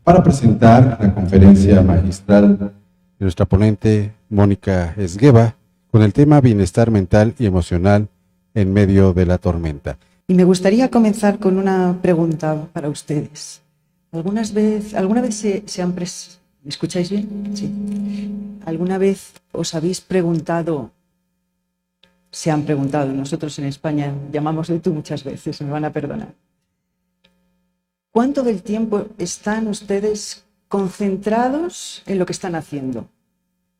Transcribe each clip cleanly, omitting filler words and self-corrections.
para presentar la conferencia magistral de nuestra ponente Mónica Esgueva con el tema Bienestar mental y emocional en medio de la tormenta. Y me gustaría comenzar con una pregunta para ustedes. ¿Alguna vez ¿Me escucháis bien? Sí. ¿Alguna vez os habéis preguntado, se han preguntado, nosotros en España llamamos de tú muchas veces, me van a perdonar, ¿cuánto del tiempo están ustedes concentrados en lo que están haciendo?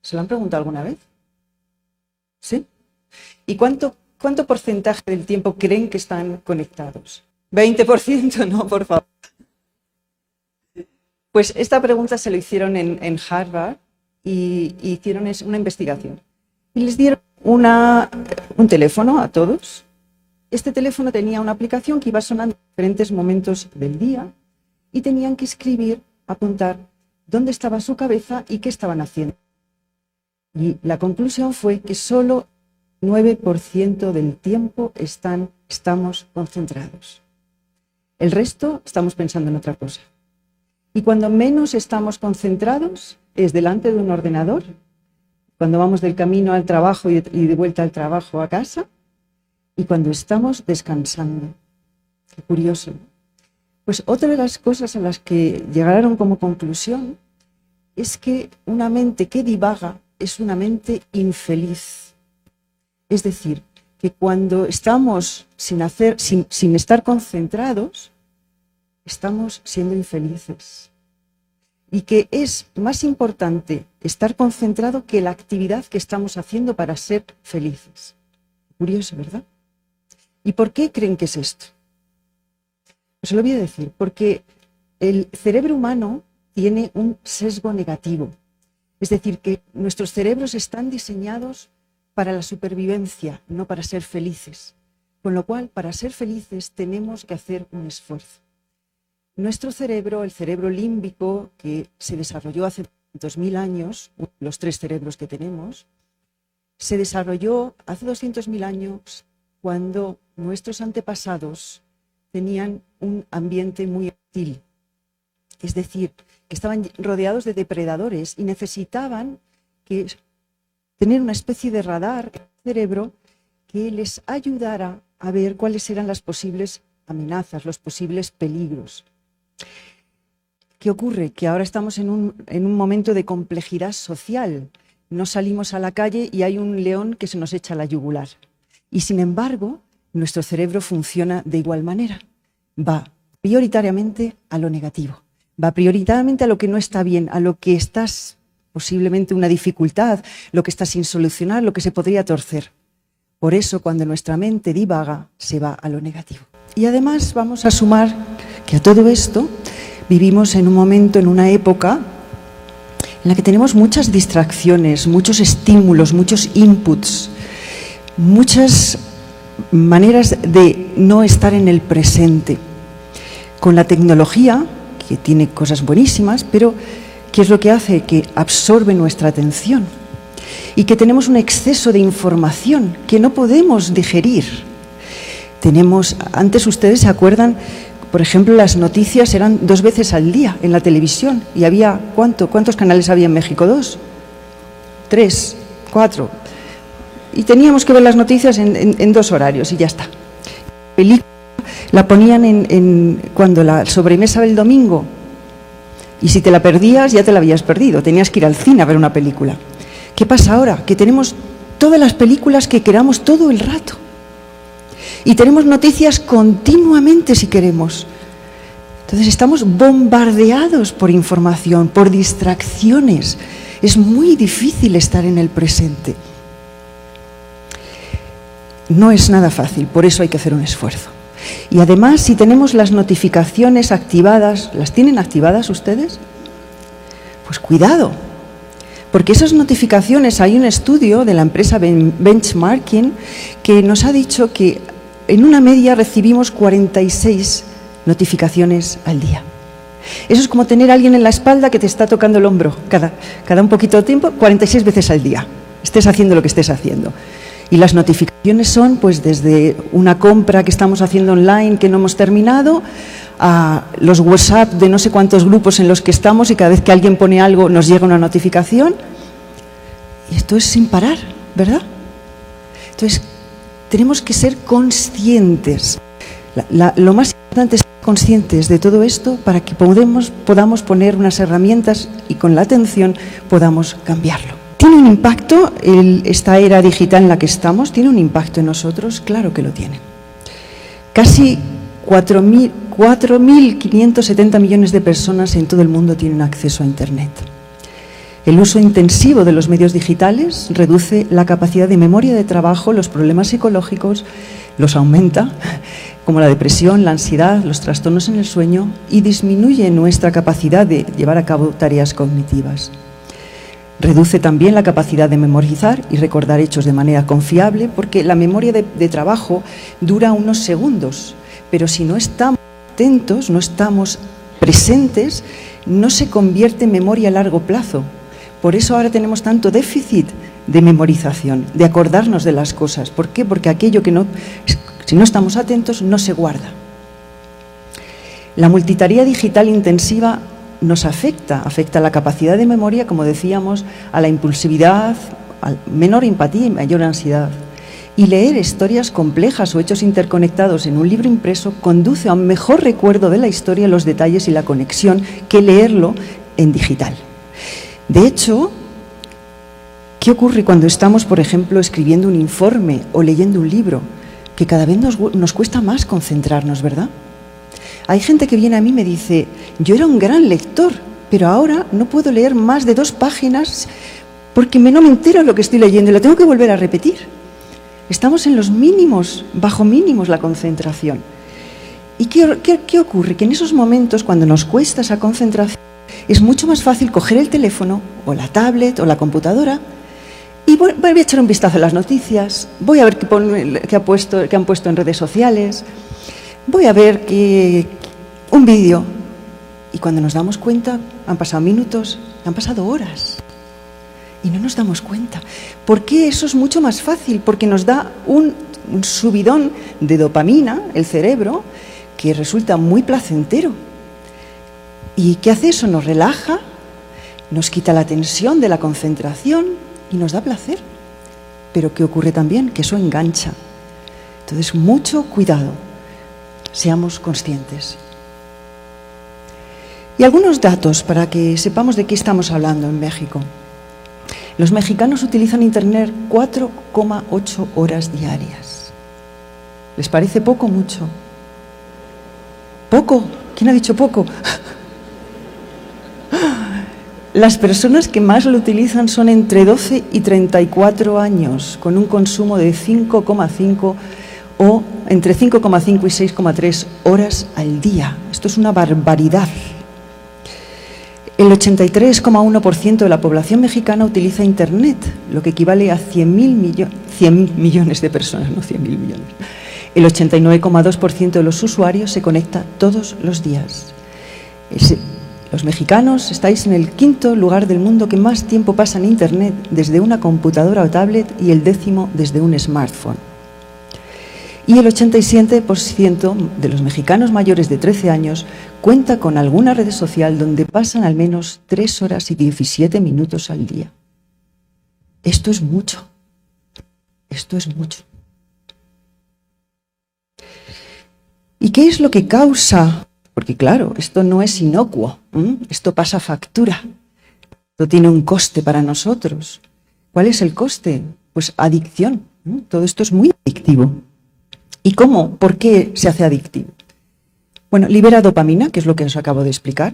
¿Se lo han preguntado alguna vez? ¿Sí? ¿Y cuánto porcentaje del tiempo creen que están conectados? ¿20%? No, por favor. Pues esta pregunta se lo hicieron en Harvard y hicieron una investigación. Y les dieron un teléfono a todos. Este teléfono tenía una aplicación que iba sonando en diferentes momentos del día y tenían que escribir, apuntar dónde estaba su cabeza y qué estaban haciendo. Y la conclusión fue que solo 9% del tiempo estamos concentrados. El resto estamos pensando en otra cosa. Y cuando menos estamos concentrados es delante de un ordenador, cuando vamos del camino al trabajo y de vuelta al trabajo a casa, y cuando estamos descansando. Qué curioso, ¿no? Pues otra de las cosas a las que llegaron como conclusión es que una mente que divaga es una mente infeliz. Es decir, que cuando estamos sin estar concentrados, estamos siendo infelices. Y que es más importante estar concentrado que la actividad que estamos haciendo para ser felices. Curioso, ¿verdad? ¿Y por qué creen que es esto? Pues lo voy a decir, porque el cerebro humano tiene un sesgo negativo. Es decir, que nuestros cerebros están diseñados para la supervivencia, no para ser felices. Con lo cual, para ser felices tenemos que hacer un esfuerzo. Nuestro cerebro, el cerebro límbico, que se desarrolló hace 200.000 años, los 3 cerebros que tenemos, se desarrolló hace 200.000 años cuando nuestros antepasados tenían un ambiente muy hostil. Es decir, que estaban rodeados de depredadores y necesitaban tener una especie de radar en el cerebro que les ayudara a ver cuáles eran las posibles amenazas, los posibles peligros. ¿Qué ocurre? Que ahora estamos en un momento de complejidad social. No salimos a la calle y hay un león que se nos echa a la yugular. Y sin embargo, nuestro cerebro funciona de igual manera. Va prioritariamente a lo negativo. Va prioritariamente a lo que no está bien, a lo que estás posiblemente una dificultad, lo que está sin solucionar, lo que se podría torcer. Por eso, cuando nuestra mente divaga, se va a lo negativo. Y además vamos a sumar que a todo esto vivimos en un momento, en una época en la que tenemos muchas distracciones, muchos estímulos, muchos inputs, muchas maneras de no estar en el presente. Con la tecnología, que tiene cosas buenísimas, pero ¿qué es lo que hace? Que absorbe nuestra atención y que tenemos un exceso de información que no podemos digerir. Antes ustedes se acuerdan, por ejemplo, las noticias eran 2 veces al día en la televisión y había, ¿cuántos canales había en México? 2, 3, 4. Y teníamos que ver las noticias en 2 horarios y ya está. La película la ponían cuando la sobremesa del domingo y si te la perdías ya te la habías perdido, tenías que ir al cine a ver una película. ¿Qué pasa ahora? Que tenemos todas las películas que queramos todo el rato. Y tenemos noticias continuamente si queremos. Entonces estamos bombardeados por información, por distracciones. Es muy difícil estar en el presente. No es nada fácil, por eso hay que hacer un esfuerzo. Y además, si tenemos las notificaciones activadas, ¿las tienen activadas ustedes? Pues cuidado, porque esas notificaciones, hay un estudio de la empresa Benchmarking que nos ha dicho que en una media recibimos 46 notificaciones al día. Eso es como tener a alguien en la espalda que te está tocando el hombro cada un poquito de tiempo, 46 veces al día, estés haciendo lo que estés haciendo. Y las notificaciones son pues desde una compra que estamos haciendo online que no hemos terminado, a los WhatsApp de no sé cuántos grupos en los que estamos y cada vez que alguien pone algo nos llega una notificación. Y esto es sin parar, ¿verdad? Entonces, tenemos que ser conscientes. Lo más importante es ser conscientes de todo esto para que podamos poner unas herramientas y con la atención podamos cambiarlo. ¿Tiene un impacto esta era digital en la que estamos? ¿Tiene un impacto en nosotros? Claro que lo tiene. Casi 4.570 millones de personas en todo el mundo tienen acceso a Internet. El uso intensivo de los medios digitales reduce la capacidad de memoria de trabajo, los problemas psicológicos los aumenta, como la depresión, la ansiedad, los trastornos en el sueño, y disminuye nuestra capacidad de llevar a cabo tareas cognitivas. Reduce también la capacidad de memorizar y recordar hechos de manera confiable, porque la memoria de trabajo dura unos segundos, pero si no estamos atentos, no estamos presentes, no se convierte en memoria a largo plazo. Por eso ahora tenemos tanto déficit de memorización, de acordarnos de las cosas. ¿Por qué? Porque aquello que si no estamos atentos, no se guarda. La multitarea digital intensiva nos afecta a la capacidad de memoria, como decíamos, a la impulsividad, a menor empatía y mayor ansiedad. Y leer historias complejas o hechos interconectados en un libro impreso conduce a un mejor recuerdo de la historia, los detalles y la conexión que leerlo en digital. De hecho, ¿qué ocurre cuando estamos, por ejemplo, escribiendo un informe o leyendo un libro? Que cada vez nos cuesta más concentrarnos, ¿verdad? Hay gente que viene a mí y me dice, yo era un gran lector, pero ahora no puedo leer más de 2 páginas porque no me entero de lo que estoy leyendo y lo tengo que volver a repetir. Estamos en los mínimos, bajo mínimos la concentración. ¿Y qué ocurre? Que en esos momentos, cuando nos cuesta esa concentración, es mucho más fácil coger el teléfono o la tablet o la computadora y voy a echar un vistazo a las noticias, voy a ver qué han puesto en redes sociales, voy a ver un vídeo. Y cuando nos damos cuenta, han pasado minutos, han pasado horas. Y no nos damos cuenta. ¿Por qué eso es mucho más fácil? Porque nos da un subidón de dopamina, el cerebro, que resulta muy placentero. ¿Y qué hace eso? Nos relaja, nos quita la tensión de la concentración y nos da placer. Pero ¿qué ocurre también? Que eso engancha. Entonces, mucho cuidado. Seamos conscientes. Y algunos datos para que sepamos de qué estamos hablando en México. Los mexicanos utilizan Internet 4,8 horas diarias. ¿Les parece poco o mucho? ¿Poco? ¿Quién ha dicho poco? Las personas que más lo utilizan son entre 12 y 34 años, con un consumo de 5,5 o entre 5,5 y 6,3 horas al día. Esto es una barbaridad. El 83,1% de la población mexicana utiliza Internet, lo que equivale a 100 millones de personas, no 100.000 millones. El 89,2% de los usuarios se conecta todos los días. Los mexicanos estáis en el 5º lugar del mundo que más tiempo pasa en Internet desde una computadora o tablet y el 10º desde un smartphone. Y el 87% de los mexicanos mayores de 13 años cuenta con alguna red social donde pasan al menos 3 horas y 17 minutos al día. Esto es mucho. Esto es mucho. ¿Y qué es lo que causa? Porque claro, esto no es inocuo, esto pasa factura. Esto tiene un coste para nosotros. ¿Cuál es el coste? Pues adicción. Todo esto es muy adictivo. ¿Y cómo? ¿Por qué se hace adictivo? Bueno, libera dopamina, que es lo que os acabo de explicar.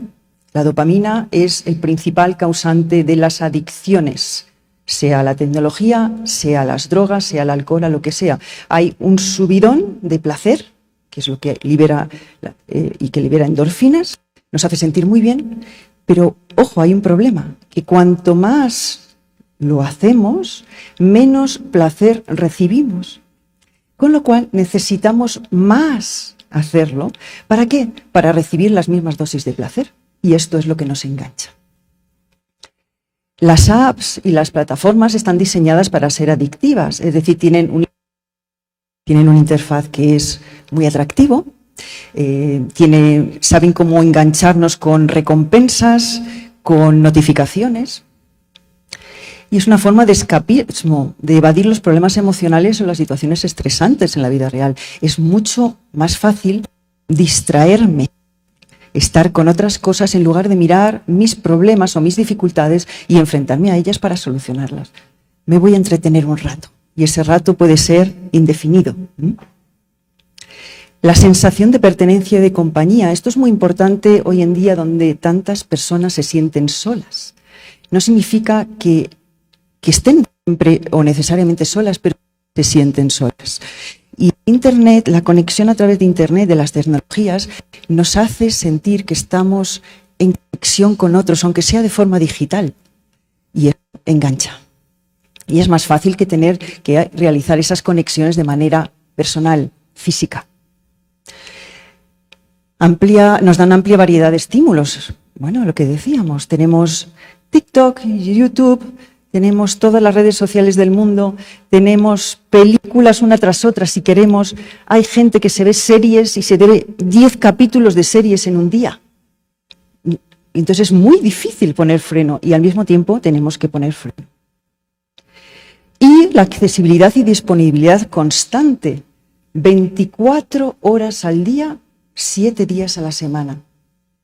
La dopamina es el principal causante de las adicciones, sea la tecnología, sea las drogas, sea el alcohol, a lo que sea. Hay un subidón de placer, que es lo que libera y que libera endorfinas, nos hace sentir muy bien, pero ojo, hay un problema, que cuanto más lo hacemos, menos placer recibimos. Con lo cual necesitamos más hacerlo. ¿Para qué? Para recibir las mismas dosis de placer. Y esto es lo que nos engancha. Las apps y las plataformas están diseñadas para ser adictivas, es decir, tienen una interfaz que es muy atractivo, saben cómo engancharnos con recompensas, con notificaciones. Y es una forma de escapismo, de evadir los problemas emocionales o las situaciones estresantes en la vida real. Es mucho más fácil distraerme, estar con otras cosas en lugar de mirar mis problemas o mis dificultades y enfrentarme a ellas para solucionarlas. Me voy a entretener un rato y ese rato puede ser indefinido. La sensación de pertenencia y de compañía. Esto es muy importante hoy en día donde tantas personas se sienten solas. No significa que estén siempre o necesariamente solas, pero se sienten solas. Y Internet, la conexión a través de Internet, de las tecnologías, nos hace sentir que estamos en conexión con otros, aunque sea de forma digital. Y eso engancha. Y es más fácil que tener que realizar esas conexiones de manera personal, física. Nos dan amplia variedad de estímulos. Bueno, lo que decíamos, tenemos TikTok, YouTube, tenemos todas las redes sociales del mundo, tenemos películas una tras otra si queremos. Hay gente que se ve series y se ve 10 capítulos de series en un día. Entonces es muy difícil poner freno y al mismo tiempo tenemos que poner freno. Y la accesibilidad y disponibilidad constante, 24 horas al día, 7 días a la semana.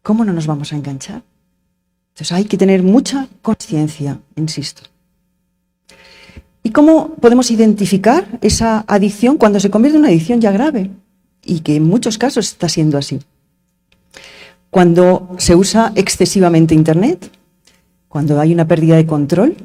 ¿Cómo no nos vamos a enganchar? Entonces hay que tener mucha conciencia, insisto. ¿Y cómo podemos identificar esa adicción cuando se convierte en una adicción ya grave? Y que en muchos casos está siendo así. Cuando se usa excesivamente Internet, cuando hay una pérdida de control,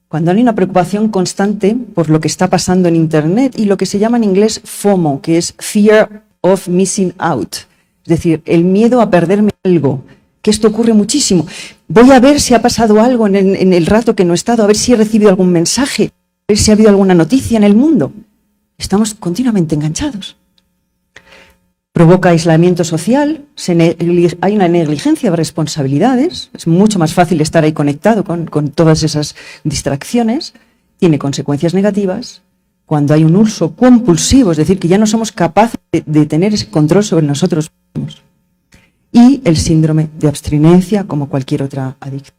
cuando hay una preocupación constante por lo que está pasando en Internet y lo que se llama en inglés FOMO, que es Fear of Missing Out, es decir, el miedo a perderme algo, que esto ocurre muchísimo. Voy a ver si ha pasado algo en el rato que no he estado, a ver si he recibido algún mensaje, a ver si ha habido alguna noticia en el mundo. Estamos continuamente enganchados. Provoca aislamiento social, hay una negligencia de responsabilidades, es mucho más fácil estar ahí conectado con todas esas distracciones, tiene consecuencias negativas. Cuando hay un uso compulsivo, es decir, que ya no somos capaces de tener ese control sobre nosotros mismos. Y el síndrome de abstinencia, como cualquier otra adicción.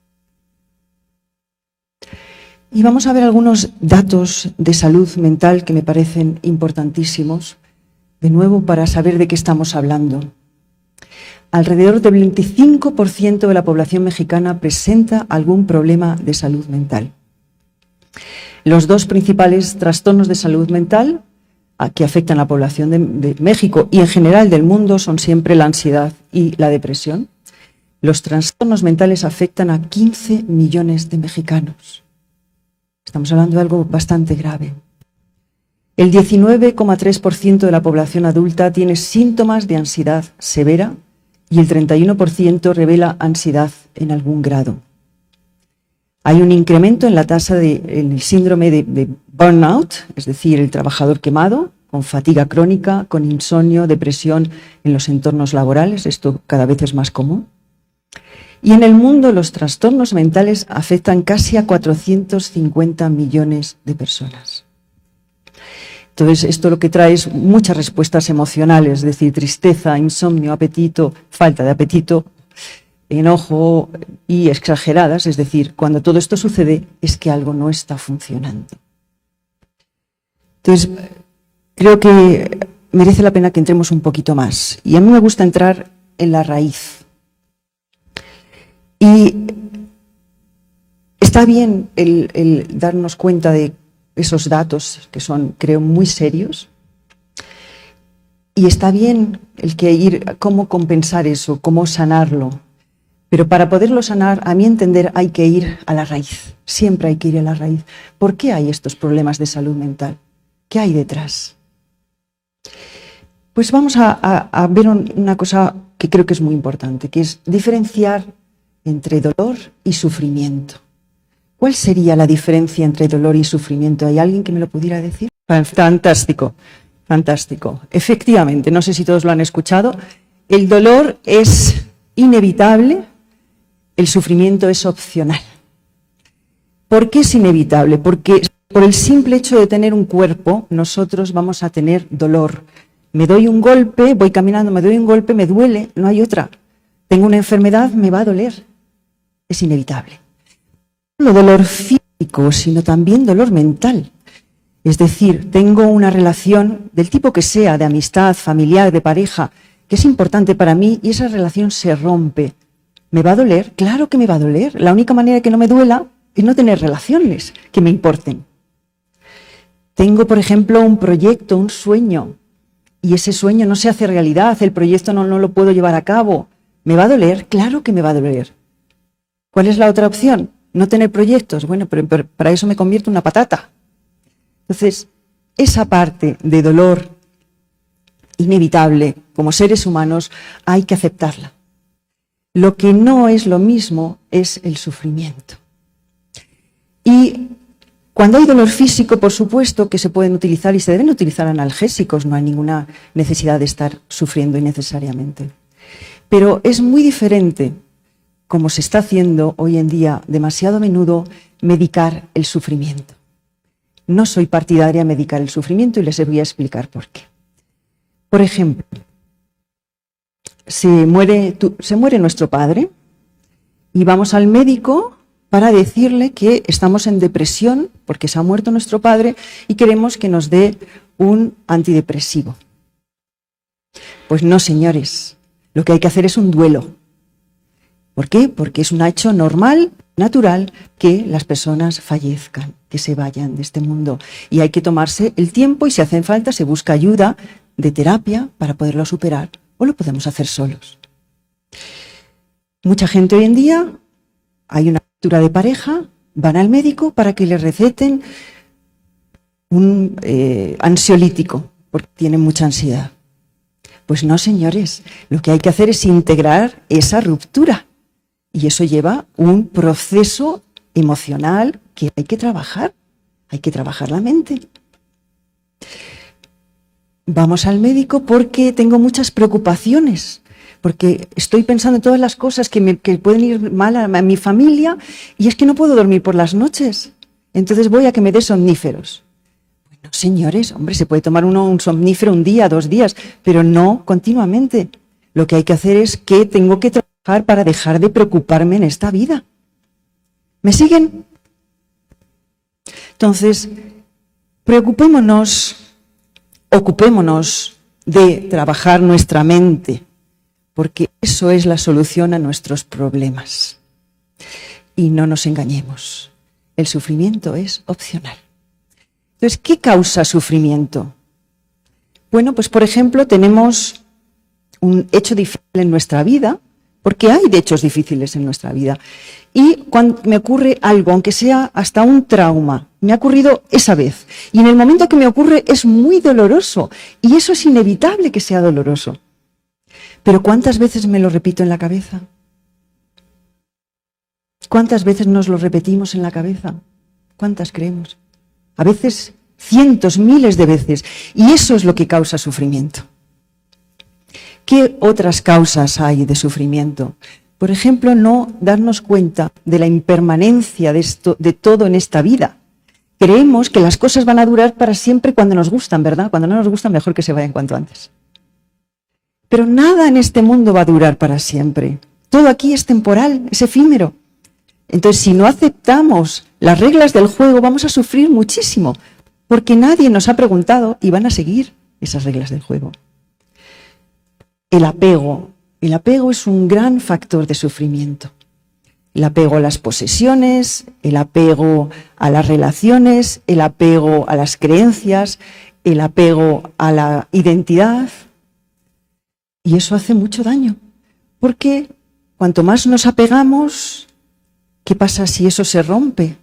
Y vamos a ver algunos datos de salud mental que me parecen importantísimos, de nuevo para saber de qué estamos hablando. Alrededor del 25% de la población mexicana presenta algún problema de salud mental. Los dos principales trastornos de salud mental que afectan a la población de México y en general del mundo son siempre la ansiedad y la depresión. Los trastornos mentales afectan a 15 millones de mexicanos. Estamos hablando de algo bastante grave. El 19,3% de la población adulta tiene síntomas de ansiedad severa y el 31% revela ansiedad en algún grado. Hay un incremento en la tasa del síndrome de burnout, es decir, el trabajador quemado, con fatiga crónica, con insomnio, depresión en los entornos laborales. Esto cada vez es más común. Y en el mundo los trastornos mentales afectan casi a 450 millones de personas. Entonces, esto lo que trae es muchas respuestas emocionales, es decir, tristeza, insomnio, apetito, falta de apetito, enojo y exageradas, es decir, cuando todo esto sucede es que algo no está funcionando. Entonces, creo que merece la pena que entremos un poquito más. Y a mí me gusta entrar en la raíz. Y está bien el darnos cuenta de esos datos que son, creo, muy serios. Y está bien el que ir, cómo compensar eso, cómo sanarlo. Pero para poderlo sanar, a mi entender, hay que ir a la raíz. Siempre hay que ir a la raíz. ¿Por qué hay estos problemas de salud mental? ¿Qué hay detrás? Pues vamos a ver una cosa que creo que es muy importante, que es diferenciar entre dolor y sufrimiento. ¿Cuál sería la diferencia entre dolor y sufrimiento? ¿Hay alguien que me lo pudiera decir? Fantástico, fantástico. Efectivamente, no sé si todos lo han escuchado, el dolor es inevitable, el sufrimiento es opcional. ¿Por qué es inevitable? Porque por el simple hecho de tener un cuerpo, nosotros vamos a tener dolor. Me doy un golpe, voy caminando, me doy un golpe, me duele, no hay otra. Tengo una enfermedad, me va a doler. Es inevitable. No dolor físico, sino también dolor mental. Es decir, tengo una relación del tipo que sea, de amistad, familiar, de pareja, que es importante para mí y esa relación se rompe. ¿Me va a doler? Claro que me va a doler. La única manera de que no me duela es no tener relaciones que me importen. Tengo, por ejemplo, un proyecto, un sueño, y ese sueño no se hace realidad, el proyecto no lo puedo llevar a cabo. ¿Me va a doler? Claro que me va a doler. ¿Cuál es la otra opción? No tener proyectos. Bueno, pero para eso me convierto en una patata. Entonces, esa parte de dolor inevitable, como seres humanos, hay que aceptarla. Lo que no es lo mismo es el sufrimiento. Y cuando hay dolor físico, por supuesto que se pueden utilizar y se deben utilizar analgésicos, no hay ninguna necesidad de estar sufriendo innecesariamente. Pero es muy diferente, como se está haciendo hoy en día demasiado a menudo, medicar el sufrimiento. No soy partidaria de medicar el sufrimiento y les voy a explicar por qué. Por ejemplo, se muere nuestro padre y vamos al médico para decirle que estamos en depresión porque se ha muerto nuestro padre y queremos que nos dé un antidepresivo. Pues no, señores, lo que hay que hacer es un duelo. ¿Por qué? Porque es un hecho normal, natural, que las personas fallezcan, que se vayan de este mundo. Y hay que tomarse el tiempo y si hace falta se busca ayuda de terapia para poderlo superar o lo podemos hacer solos. Mucha gente hoy en día, hay una ruptura de pareja, van al médico para que le receten un ansiolítico porque tienen mucha ansiedad. Pues no, señores, lo que hay que hacer es integrar esa ruptura. Y eso lleva un proceso emocional que hay que trabajar la mente. Vamos al médico porque tengo muchas preocupaciones, porque estoy pensando en todas las cosas que pueden ir mal a mi familia y es que no puedo dormir por las noches. Entonces voy a que me dé somníferos. Bueno, señores, hombre, se puede tomar uno un somnífero un día, 2 días, pero no continuamente. Lo que hay que hacer es que tengo que trabajar para dejar de preocuparme en esta vida. ¿Me siguen? Entonces, ocupémonos de trabajar nuestra mente, porque eso es la solución a nuestros problemas. Y no nos engañemos, el sufrimiento es opcional. Entonces, ¿qué causa sufrimiento? Bueno, pues por ejemplo, tenemos un hecho difícil en nuestra vida, porque hay hechos difíciles en nuestra vida. Y cuando me ocurre algo, aunque sea hasta un trauma, me ha ocurrido esa vez. Y en el momento que me ocurre es muy doloroso. Y eso es inevitable que sea doloroso. Pero ¿cuántas veces me lo repito en la cabeza? ¿Cuántas veces nos lo repetimos en la cabeza? ¿Cuántas creemos? A veces cientos, miles de veces. Y eso es lo que causa sufrimiento. ¿Qué otras causas hay de sufrimiento? Por ejemplo, no darnos cuenta de la impermanencia de todo en esta vida. Creemos que las cosas van a durar para siempre cuando nos gustan, ¿verdad? Cuando no nos gustan, mejor que se vayan cuanto antes. Pero nada en este mundo va a durar para siempre. Todo aquí es temporal, es efímero. Entonces, si no aceptamos las reglas del juego, vamos a sufrir muchísimo, porque nadie nos ha preguntado y van a seguir esas reglas del juego. El apego es un gran factor de sufrimiento. El apego a las posesiones, el apego a las relaciones, el apego a las creencias, el apego a la identidad. Y eso hace mucho daño, porque cuanto más nos apegamos, ¿qué pasa si eso se rompe?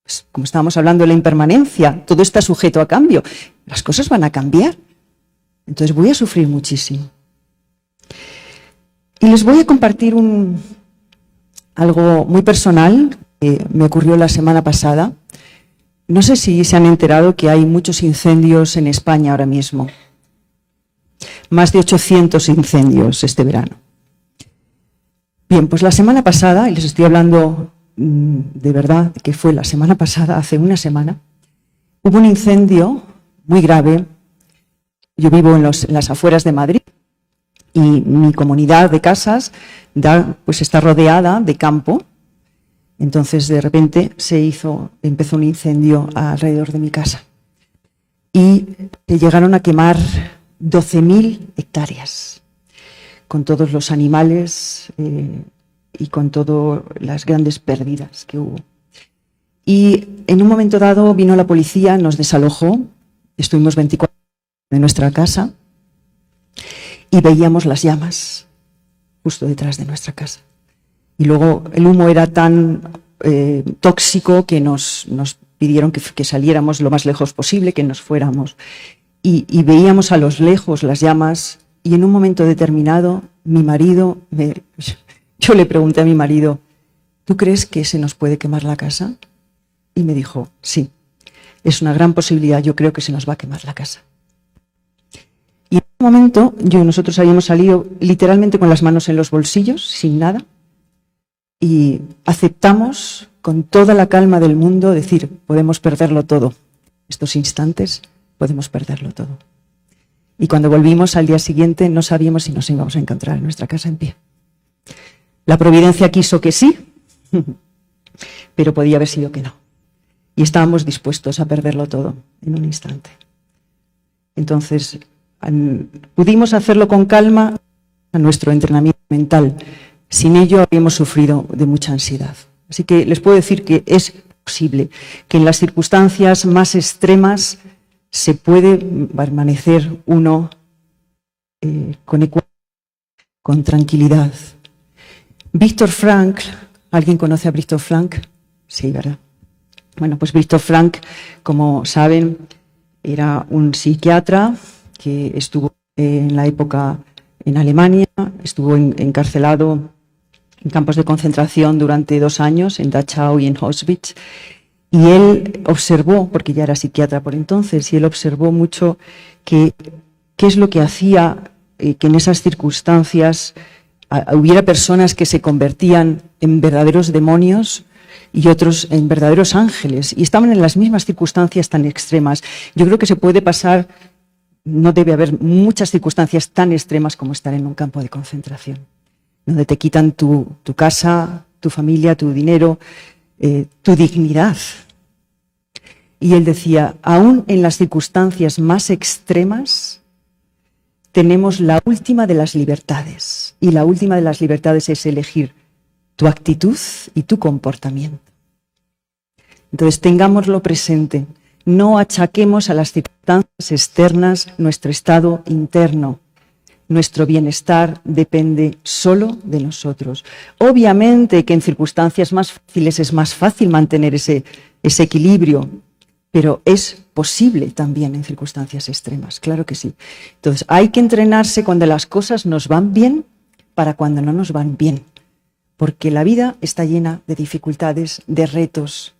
Pues, como estábamos hablando de la impermanencia, todo está sujeto a cambio. Las cosas van a cambiar. Entonces voy a sufrir muchísimo. Y les voy a compartir algo muy personal que me ocurrió la semana pasada. No sé si se han enterado que hay muchos incendios en España ahora mismo. Más de 800 incendios este verano. Bien, pues la semana pasada, y les estoy hablando de verdad, que fue la semana pasada, hace una semana, hubo un incendio muy grave. Yo vivo en las afueras de Madrid y mi comunidad de casas pues está rodeada de campo. Entonces, de repente, empezó un incendio alrededor de mi casa. Y llegaron a quemar 12.000 hectáreas, con todos los animales y con todas las grandes pérdidas que hubo. Y en un momento dado vino la policía, nos desalojó, estuvimos 24 horas de nuestra casa y veíamos las llamas justo detrás de nuestra casa. Y luego el humo era tan tóxico que nos pidieron que saliéramos lo más lejos posible, que nos fuéramos. Y veíamos a los lejos las llamas y en un momento determinado mi marido, yo le pregunté a mi marido, ¿tú crees que se nos puede quemar la casa? Y me dijo, sí, es una gran posibilidad, yo creo que se nos va a quemar la casa. Y en un momento nosotros habíamos salido literalmente con las manos en los bolsillos, sin nada, y aceptamos con toda la calma del mundo decir, podemos perderlo todo. Estos instantes podemos perderlo todo. Y cuando volvimos al día siguiente no sabíamos si nos íbamos a encontrar en nuestra casa en pie. La providencia quiso que sí, pero podía haber sido que no. Y estábamos dispuestos a perderlo todo en un instante. Entonces, pudimos hacerlo con calma a nuestro entrenamiento mental. Sin ello habríamos sufrido de mucha ansiedad. Así que les puedo decir que es posible que en las circunstancias más extremas se puede permanecer uno con tranquilidad. Víctor Frankl, ¿alguien conoce a Víctor Frankl? Sí, ¿verdad? Bueno, pues Víctor Frankl, como saben, era un psiquiatra que estuvo en la época en Alemania, estuvo encarcelado en campos de concentración durante 2 años, en Dachau y en Auschwitz, y él observó, porque ya era psiquiatra por entonces, y él observó mucho qué es lo que hacía que en esas circunstancias hubiera personas que se convertían en verdaderos demonios y otros en verdaderos ángeles, y estaban en las mismas circunstancias tan extremas. Yo creo que se puede pasar, no debe haber muchas circunstancias tan extremas como estar en un campo de concentración, donde te quitan tu casa, tu familia, tu dinero, tu dignidad. Y él decía, aún en las circunstancias más extremas, tenemos la última de las libertades. Y la última de las libertades es elegir tu actitud y tu comportamiento. Entonces, tengámoslo presente. No achaquemos a las circunstancias externas nuestro estado interno. Nuestro bienestar depende solo de nosotros. Obviamente que en circunstancias más fáciles es más fácil mantener ese equilibrio, pero es posible también en circunstancias extremas, claro que sí. Entonces, hay que entrenarse cuando las cosas nos van bien para cuando no nos van bien, porque la vida está llena de dificultades, de retos,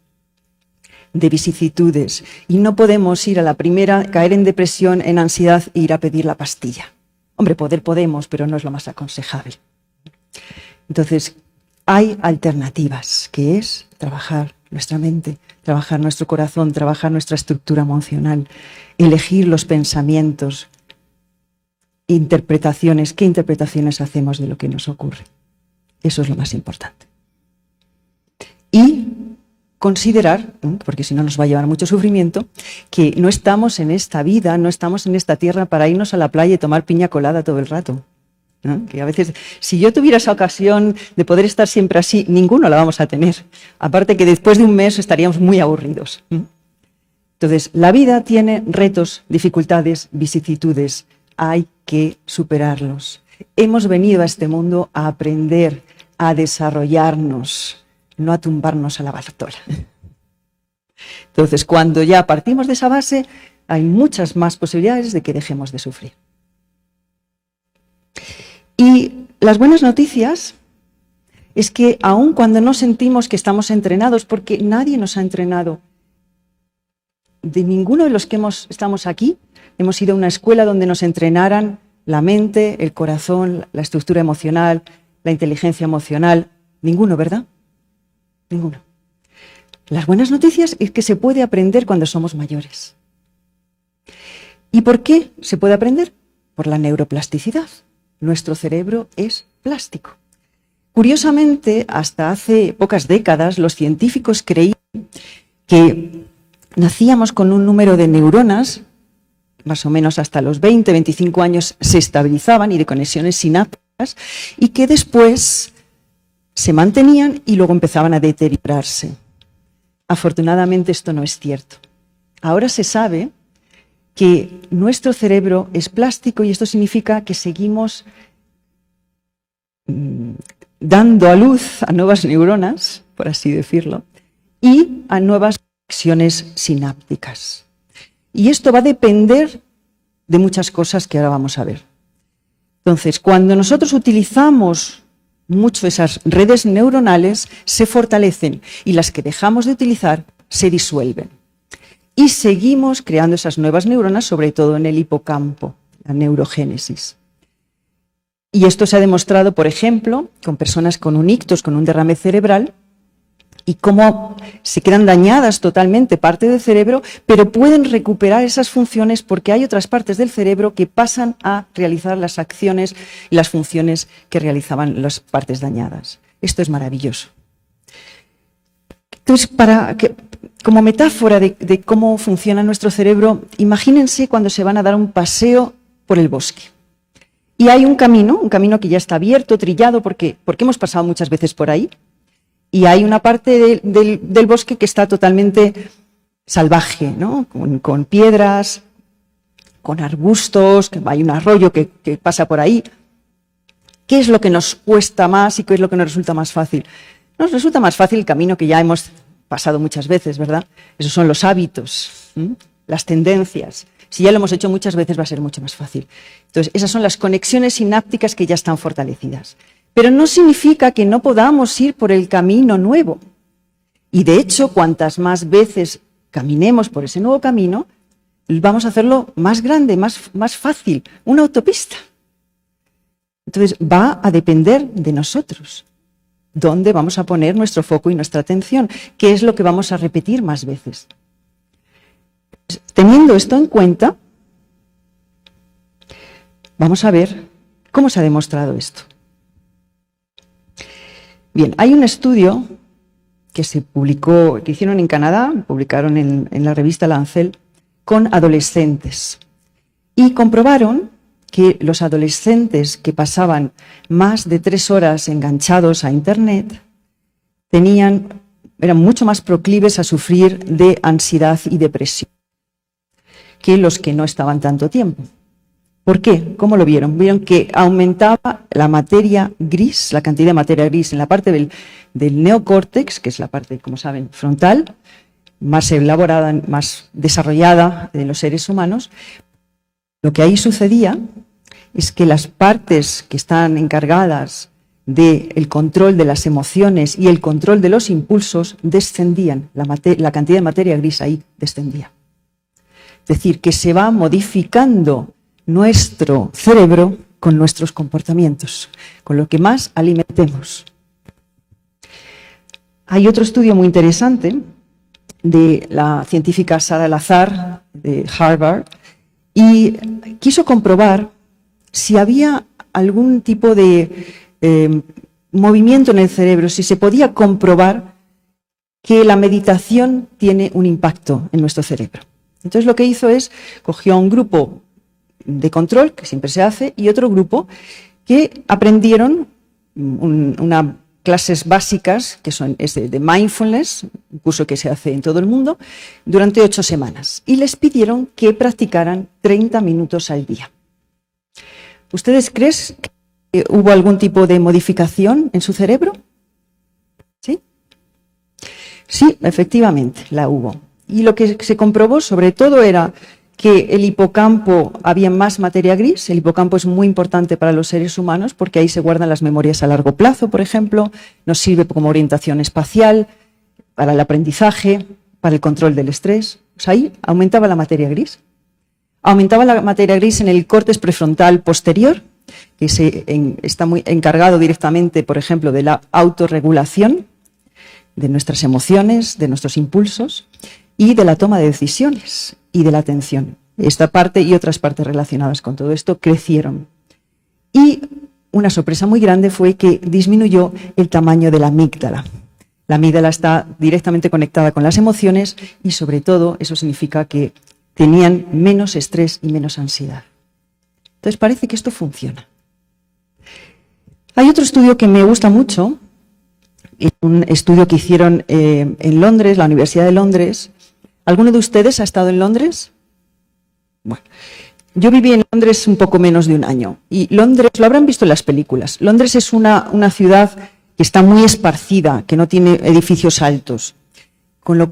de vicisitudes, y no podemos ir a la primera, caer en depresión, en ansiedad e ir a pedir la pastilla. Hombre, podemos, pero no es lo más aconsejable. Entonces, hay alternativas, que es trabajar nuestra mente, trabajar nuestro corazón, trabajar nuestra estructura emocional, elegir los pensamientos, interpretaciones. ¿Qué interpretaciones hacemos de lo que nos ocurre? Eso es lo más importante. Y considerar, porque si no nos va a llevar mucho sufrimiento, que no estamos en esta vida, no estamos en esta tierra para irnos a la playa y tomar piña colada todo el rato, ¿no? Que a veces, si yo tuviera esa ocasión de poder estar siempre así, ninguno la vamos a tener. Aparte que después de un mes estaríamos muy aburridos. Entonces, la vida tiene retos, dificultades, vicisitudes. Hay que superarlos. Hemos venido a este mundo a aprender, a desarrollarnos, no a tumbarnos a la bartola. Entonces, cuando ya partimos de esa base, hay muchas más posibilidades de que dejemos de sufrir. Y las buenas noticias es que aun cuando no sentimos que estamos entrenados, porque nadie nos ha entrenado, de ninguno de los que estamos aquí, hemos ido a una escuela donde nos entrenaran la mente, el corazón, la estructura emocional, la inteligencia emocional, ninguno, ¿verdad? Ninguno. Las buenas noticias es que se puede aprender cuando somos mayores. ¿Y por qué se puede aprender? Por la neuroplasticidad. Nuestro cerebro es plástico. Curiosamente, hasta hace pocas décadas, los científicos creían que nacíamos con un número de neuronas, más o menos hasta los 20, 25 años se estabilizaban y de conexiones sinápticas, y que después se mantenían y luego empezaban a deteriorarse. Afortunadamente esto no es cierto. Ahora se sabe que nuestro cerebro es plástico y esto significa que seguimos dando a luz a nuevas neuronas, por así decirlo, y a nuevas conexiones sinápticas. Y esto va a depender de muchas cosas que ahora vamos a ver. Entonces, cuando nosotros utilizamos mucho esas redes neuronales, se fortalecen y las que dejamos de utilizar se disuelven. Y seguimos creando esas nuevas neuronas, sobre todo en el hipocampo, la neurogénesis. Y esto se ha demostrado, por ejemplo, con personas con un ictus, con un derrame cerebral, y cómo se quedan dañadas totalmente parte del cerebro, pero pueden recuperar esas funciones porque hay otras partes del cerebro que pasan a realizar las acciones y las funciones que realizaban las partes dañadas. Esto es maravilloso. Entonces, como metáfora de cómo funciona nuestro cerebro, imagínense cuando se van a dar un paseo por el bosque. Y hay un camino que ya está abierto, trillado, porque hemos pasado muchas veces por ahí. Y hay una parte del bosque que está totalmente salvaje, ¿no? Con piedras, con arbustos, que hay un arroyo que pasa por ahí. ¿Qué es lo que nos cuesta más y qué es lo que nos resulta más fácil? Nos resulta más fácil el camino que ya hemos pasado muchas veces, ¿verdad? Esos son los hábitos, las tendencias. Si ya lo hemos hecho muchas veces va a ser mucho más fácil. Entonces, esas son las conexiones sinápticas que ya están fortalecidas. Pero no significa que no podamos ir por el camino nuevo. Y de hecho, cuantas más veces caminemos por ese nuevo camino, vamos a hacerlo más grande, más fácil, una autopista. Entonces, va a depender de nosotros. ¿Dónde vamos a poner nuestro foco y nuestra atención? ¿Qué es lo que vamos a repetir más veces? Teniendo esto en cuenta, vamos a ver cómo se ha demostrado esto. Bien, hay un estudio que se publicó, que hicieron en Canadá, publicaron en la revista Lancet, con adolescentes. Y comprobaron que los adolescentes que pasaban más de 3 horas enganchados a Internet eran mucho más proclives a sufrir de ansiedad y depresión que los que no estaban tanto tiempo. ¿Por qué? ¿Cómo lo vieron? Vieron que aumentaba la materia gris, la cantidad de materia gris en la parte del neocórtex, que es la parte, como saben, frontal, más elaborada, más desarrollada de los seres humanos. Lo que ahí sucedía es que las partes que están encargadas del control de las emociones y el control de los impulsos descendían, la cantidad de materia gris ahí descendía. Es decir, que se va modificando nuestro cerebro con nuestros comportamientos, con lo que más alimentemos. Hay otro estudio muy interesante de la científica Sara Lazar de Harvard y quiso comprobar si había algún tipo de movimiento en el cerebro, si se podía comprobar que la meditación tiene un impacto en nuestro cerebro. Entonces lo que hizo es, cogió a un grupo de control, que siempre se hace, y otro grupo que aprendieron unas clases básicas, que son de mindfulness, un curso que se hace en todo el mundo, durante 8 semanas. Y les pidieron que practicaran 30 minutos al día. ¿Ustedes creen que hubo algún tipo de modificación en su cerebro? ¿Sí? Sí, efectivamente, la hubo. Y lo que se comprobó sobre todo era que el hipocampo, había más materia gris. El hipocampo es muy importante para los seres humanos porque ahí se guardan las memorias a largo plazo, por ejemplo, nos sirve como orientación espacial, para el aprendizaje, para el control del estrés. Pues ahí aumentaba la materia gris. Aumentaba la materia gris en el córtex prefrontal posterior, que está muy encargado directamente, por ejemplo, de la autorregulación, de nuestras emociones, de nuestros impulsos y de la toma de decisiones y de la atención. Esta parte y otras partes relacionadas con todo esto crecieron. Y una sorpresa muy grande fue que disminuyó el tamaño de la amígdala. La amígdala está directamente conectada con las emociones y, sobre todo, eso significa que tenían menos estrés y menos ansiedad. Entonces parece que esto funciona. Hay otro estudio que me gusta mucho, un estudio que hicieron en Londres, la Universidad de Londres. ¿Alguno de ustedes ha estado en Londres? Bueno, yo viví en Londres un poco menos de un año y Londres, lo habrán visto en las películas, Londres es una ciudad que está muy esparcida, que no tiene edificios altos.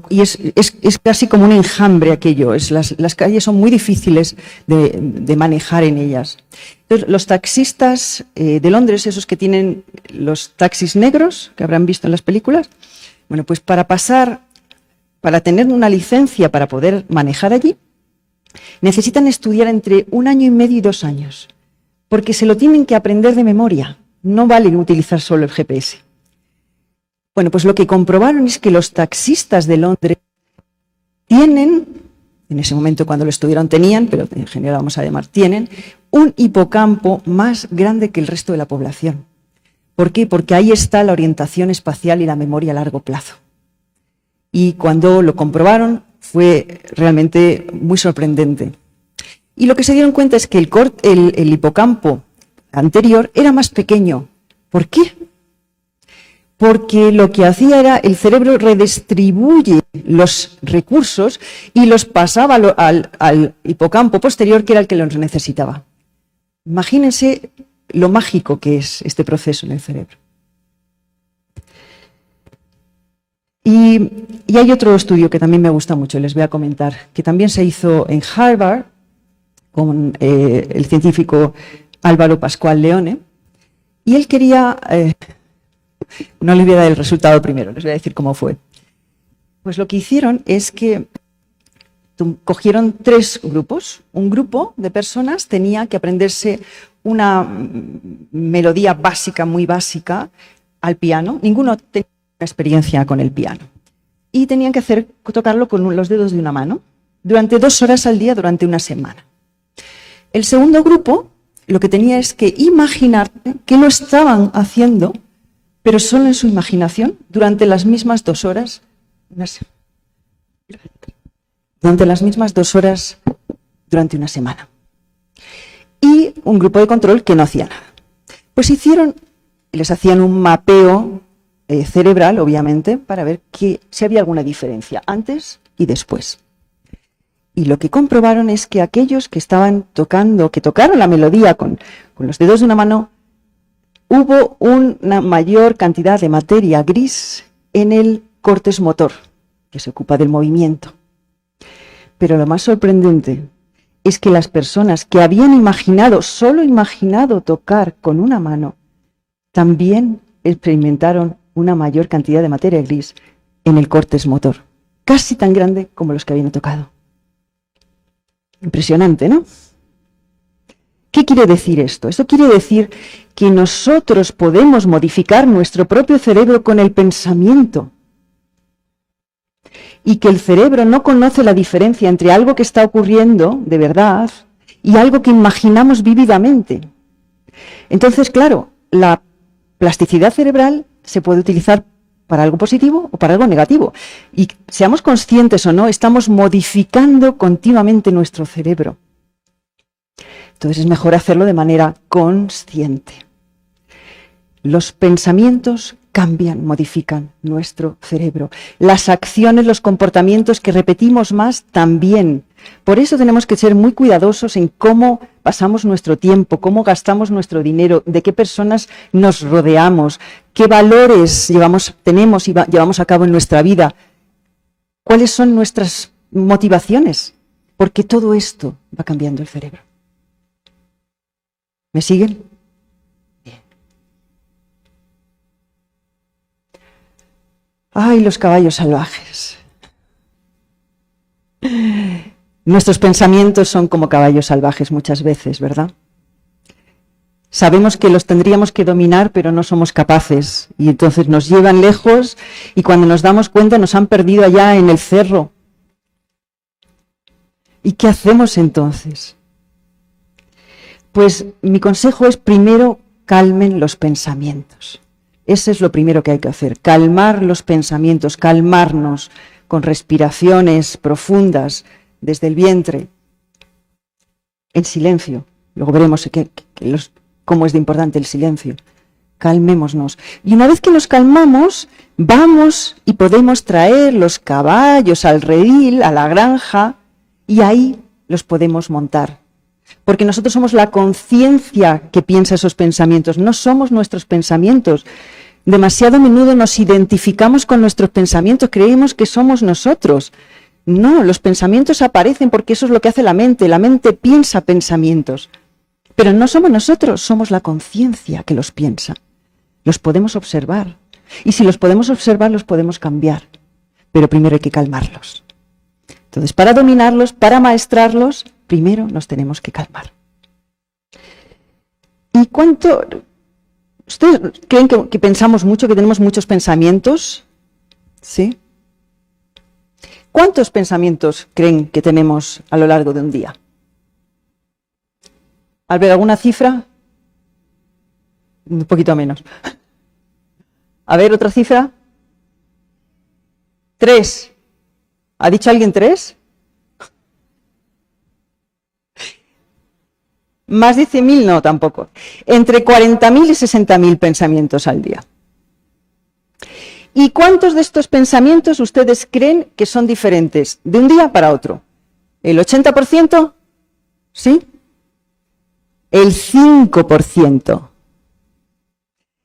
Y es casi como un enjambre aquello, las calles son muy difíciles de manejar en ellas. Entonces, los taxistas de Londres, esos que tienen los taxis negros, que habrán visto en las películas, bueno, pues para tener una licencia para poder manejar allí, necesitan estudiar entre 1 año y medio y 2 años, porque se lo tienen que aprender de memoria, no vale utilizar solo el GPS. Bueno, pues lo que comprobaron es que los taxistas de Londres tienen, en ese momento cuando lo estudiaron tenían, pero en general vamos a llamar tienen, un hipocampo más grande que el resto de la población. ¿Por qué? Porque ahí está la orientación espacial y la memoria a largo plazo. Y cuando lo comprobaron fue realmente muy sorprendente. Y lo que se dieron cuenta es que el hipocampo anterior era más pequeño. ¿Por qué? Porque lo que hacía era el cerebro redistribuye los recursos y los pasaba al hipocampo posterior, que era el que los necesitaba. Imagínense lo mágico que es este proceso en el cerebro. Y hay otro estudio que también me gusta mucho, les voy a comentar, que también se hizo en Harvard con el científico Álvaro Pascual Leone, y él quería... no les voy a dar el resultado primero, les voy a decir cómo fue. Pues lo que hicieron es que cogieron 3 grupos. Un grupo de personas tenía que aprenderse una melodía básica, muy básica, al piano. Ninguno tenía experiencia con el piano. Y tenían que tocarlo con los dedos de una mano durante 2 horas al día, durante una semana. El segundo grupo lo que tenía es que imaginar que lo estaban haciendo, pero solo en su imaginación, durante las mismas 2 horas, durante una semana. Y un grupo de control que no hacía nada. Pues les hacían un mapeo cerebral, obviamente, para ver si había alguna diferencia antes y después. Y lo que comprobaron es que aquellos que tocaron la melodía con los dedos de una mano, hubo una mayor cantidad de materia gris en el córtex motor, que se ocupa del movimiento. Pero lo más sorprendente es que las personas que habían solo imaginado tocar con una mano, también experimentaron una mayor cantidad de materia gris en el córtex motor, casi tan grande como los que habían tocado. Impresionante, ¿no? ¿Qué quiere decir esto? Esto quiere decir que nosotros podemos modificar nuestro propio cerebro con el pensamiento y que el cerebro no conoce la diferencia entre algo que está ocurriendo de verdad y algo que imaginamos vívidamente. Entonces, claro, la plasticidad cerebral se puede utilizar para algo positivo o para algo negativo. Y seamos conscientes o no, estamos modificando continuamente nuestro cerebro. Entonces es mejor hacerlo de manera consciente. Los pensamientos cambian, modifican nuestro cerebro. Las acciones, los comportamientos que repetimos más también. Por eso tenemos que ser muy cuidadosos en cómo pasamos nuestro tiempo, cómo gastamos nuestro dinero, de qué personas nos rodeamos, qué valores tenemos y llevamos a cabo en nuestra vida, cuáles son nuestras motivaciones, porque todo esto va cambiando el cerebro. ¿Me siguen? Bien. ¡Ay, los caballos salvajes! Nuestros pensamientos son como caballos salvajes muchas veces, ¿verdad? Sabemos que los tendríamos que dominar, pero no somos capaces. Y entonces nos llevan lejos y cuando nos damos cuenta nos han perdido allá en el cerro. ¿Y qué hacemos entonces? Pues mi consejo es primero calmen los pensamientos. Ese es lo primero que hay que hacer, calmar los pensamientos, calmarnos con respiraciones profundas desde el vientre, en silencio. Luego veremos cómo es de importante el silencio. Calmémonos. Y una vez que nos calmamos, vamos y podemos traer los caballos al redil, a la granja, y ahí los podemos montar. Porque nosotros somos la conciencia que piensa esos pensamientos, no somos nuestros pensamientos. Demasiado a menudo nos identificamos con nuestros pensamientos, creemos que somos nosotros. No, los pensamientos aparecen porque eso es lo que hace la mente piensa pensamientos. Pero no somos nosotros, somos la conciencia que los piensa. Los podemos observar. Y si los podemos observar, los podemos cambiar. Pero primero hay que calmarlos. Entonces, para dominarlos, para maestrarlos, primero nos tenemos que calmar. ¿Y cuánto? ¿Ustedes creen que pensamos mucho, que tenemos muchos pensamientos? ¿Sí? ¿Cuántos pensamientos creen que tenemos a lo largo de un día? ¿Al ver alguna cifra? Un poquito menos. A ver, otra cifra. 3. ¿Ha dicho alguien 3? Más de 100.000 no, tampoco. Entre 40.000 y 60.000 pensamientos al día. ¿Y cuántos de estos pensamientos ustedes creen que son diferentes de un día para otro? ¿El 80%? ¿Sí? El 5%.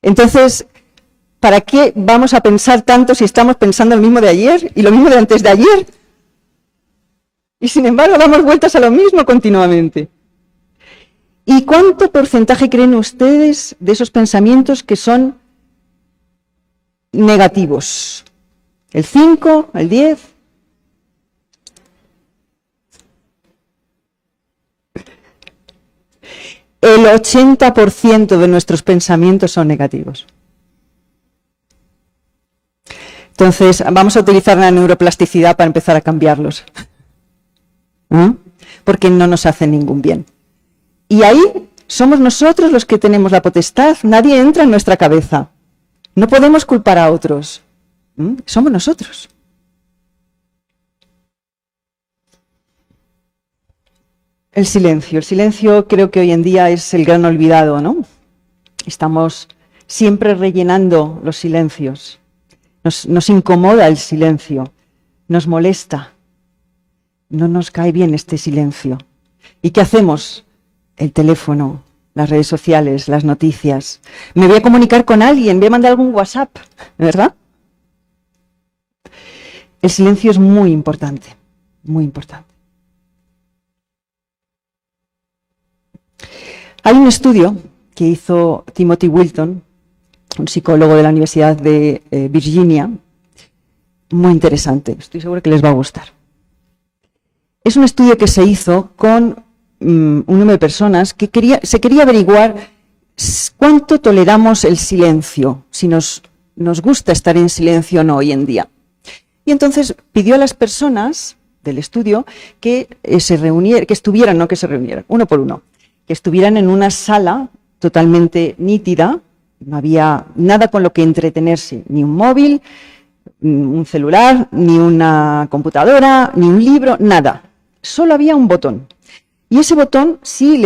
Entonces, ¿para qué vamos a pensar tanto si estamos pensando lo mismo de ayer y lo mismo de antes de ayer? Y sin embargo damos vueltas a lo mismo continuamente. ¿Y cuánto porcentaje creen ustedes de esos pensamientos que son negativos? ¿El 5? ¿El 10? El 80% de nuestros pensamientos son negativos. Entonces, vamos a utilizar la neuroplasticidad para empezar a cambiarlos. Porque no nos hacen ningún bien. Y ahí somos nosotros los que tenemos la potestad, nadie entra en nuestra cabeza. No podemos culpar a otros. Somos nosotros. El silencio creo que hoy en día es el gran olvidado, ¿no? Estamos siempre rellenando los silencios. Nos incomoda el silencio, nos molesta. No nos cae bien este silencio. ¿Y qué hacemos? El teléfono, las redes sociales, las noticias. Me voy a comunicar con alguien, voy a mandar algún WhatsApp, ¿verdad? El silencio es muy importante, muy importante. Hay un estudio que hizo Timothy Wilton, un psicólogo de la Universidad de Virginia, muy interesante, estoy segura que les va a gustar. Es un estudio que se hizo con un número de personas que se quería averiguar cuánto toleramos el silencio, si nos gusta estar en silencio o no hoy en día. Y entonces pidió a las personas del estudio que estuvieran, no que se reunieran, uno por uno, que estuvieran en una sala totalmente nítida, no había nada con lo que entretenerse, ni un móvil, un celular, ni una computadora, ni un libro, nada. Solo había un botón. Y ese botón, si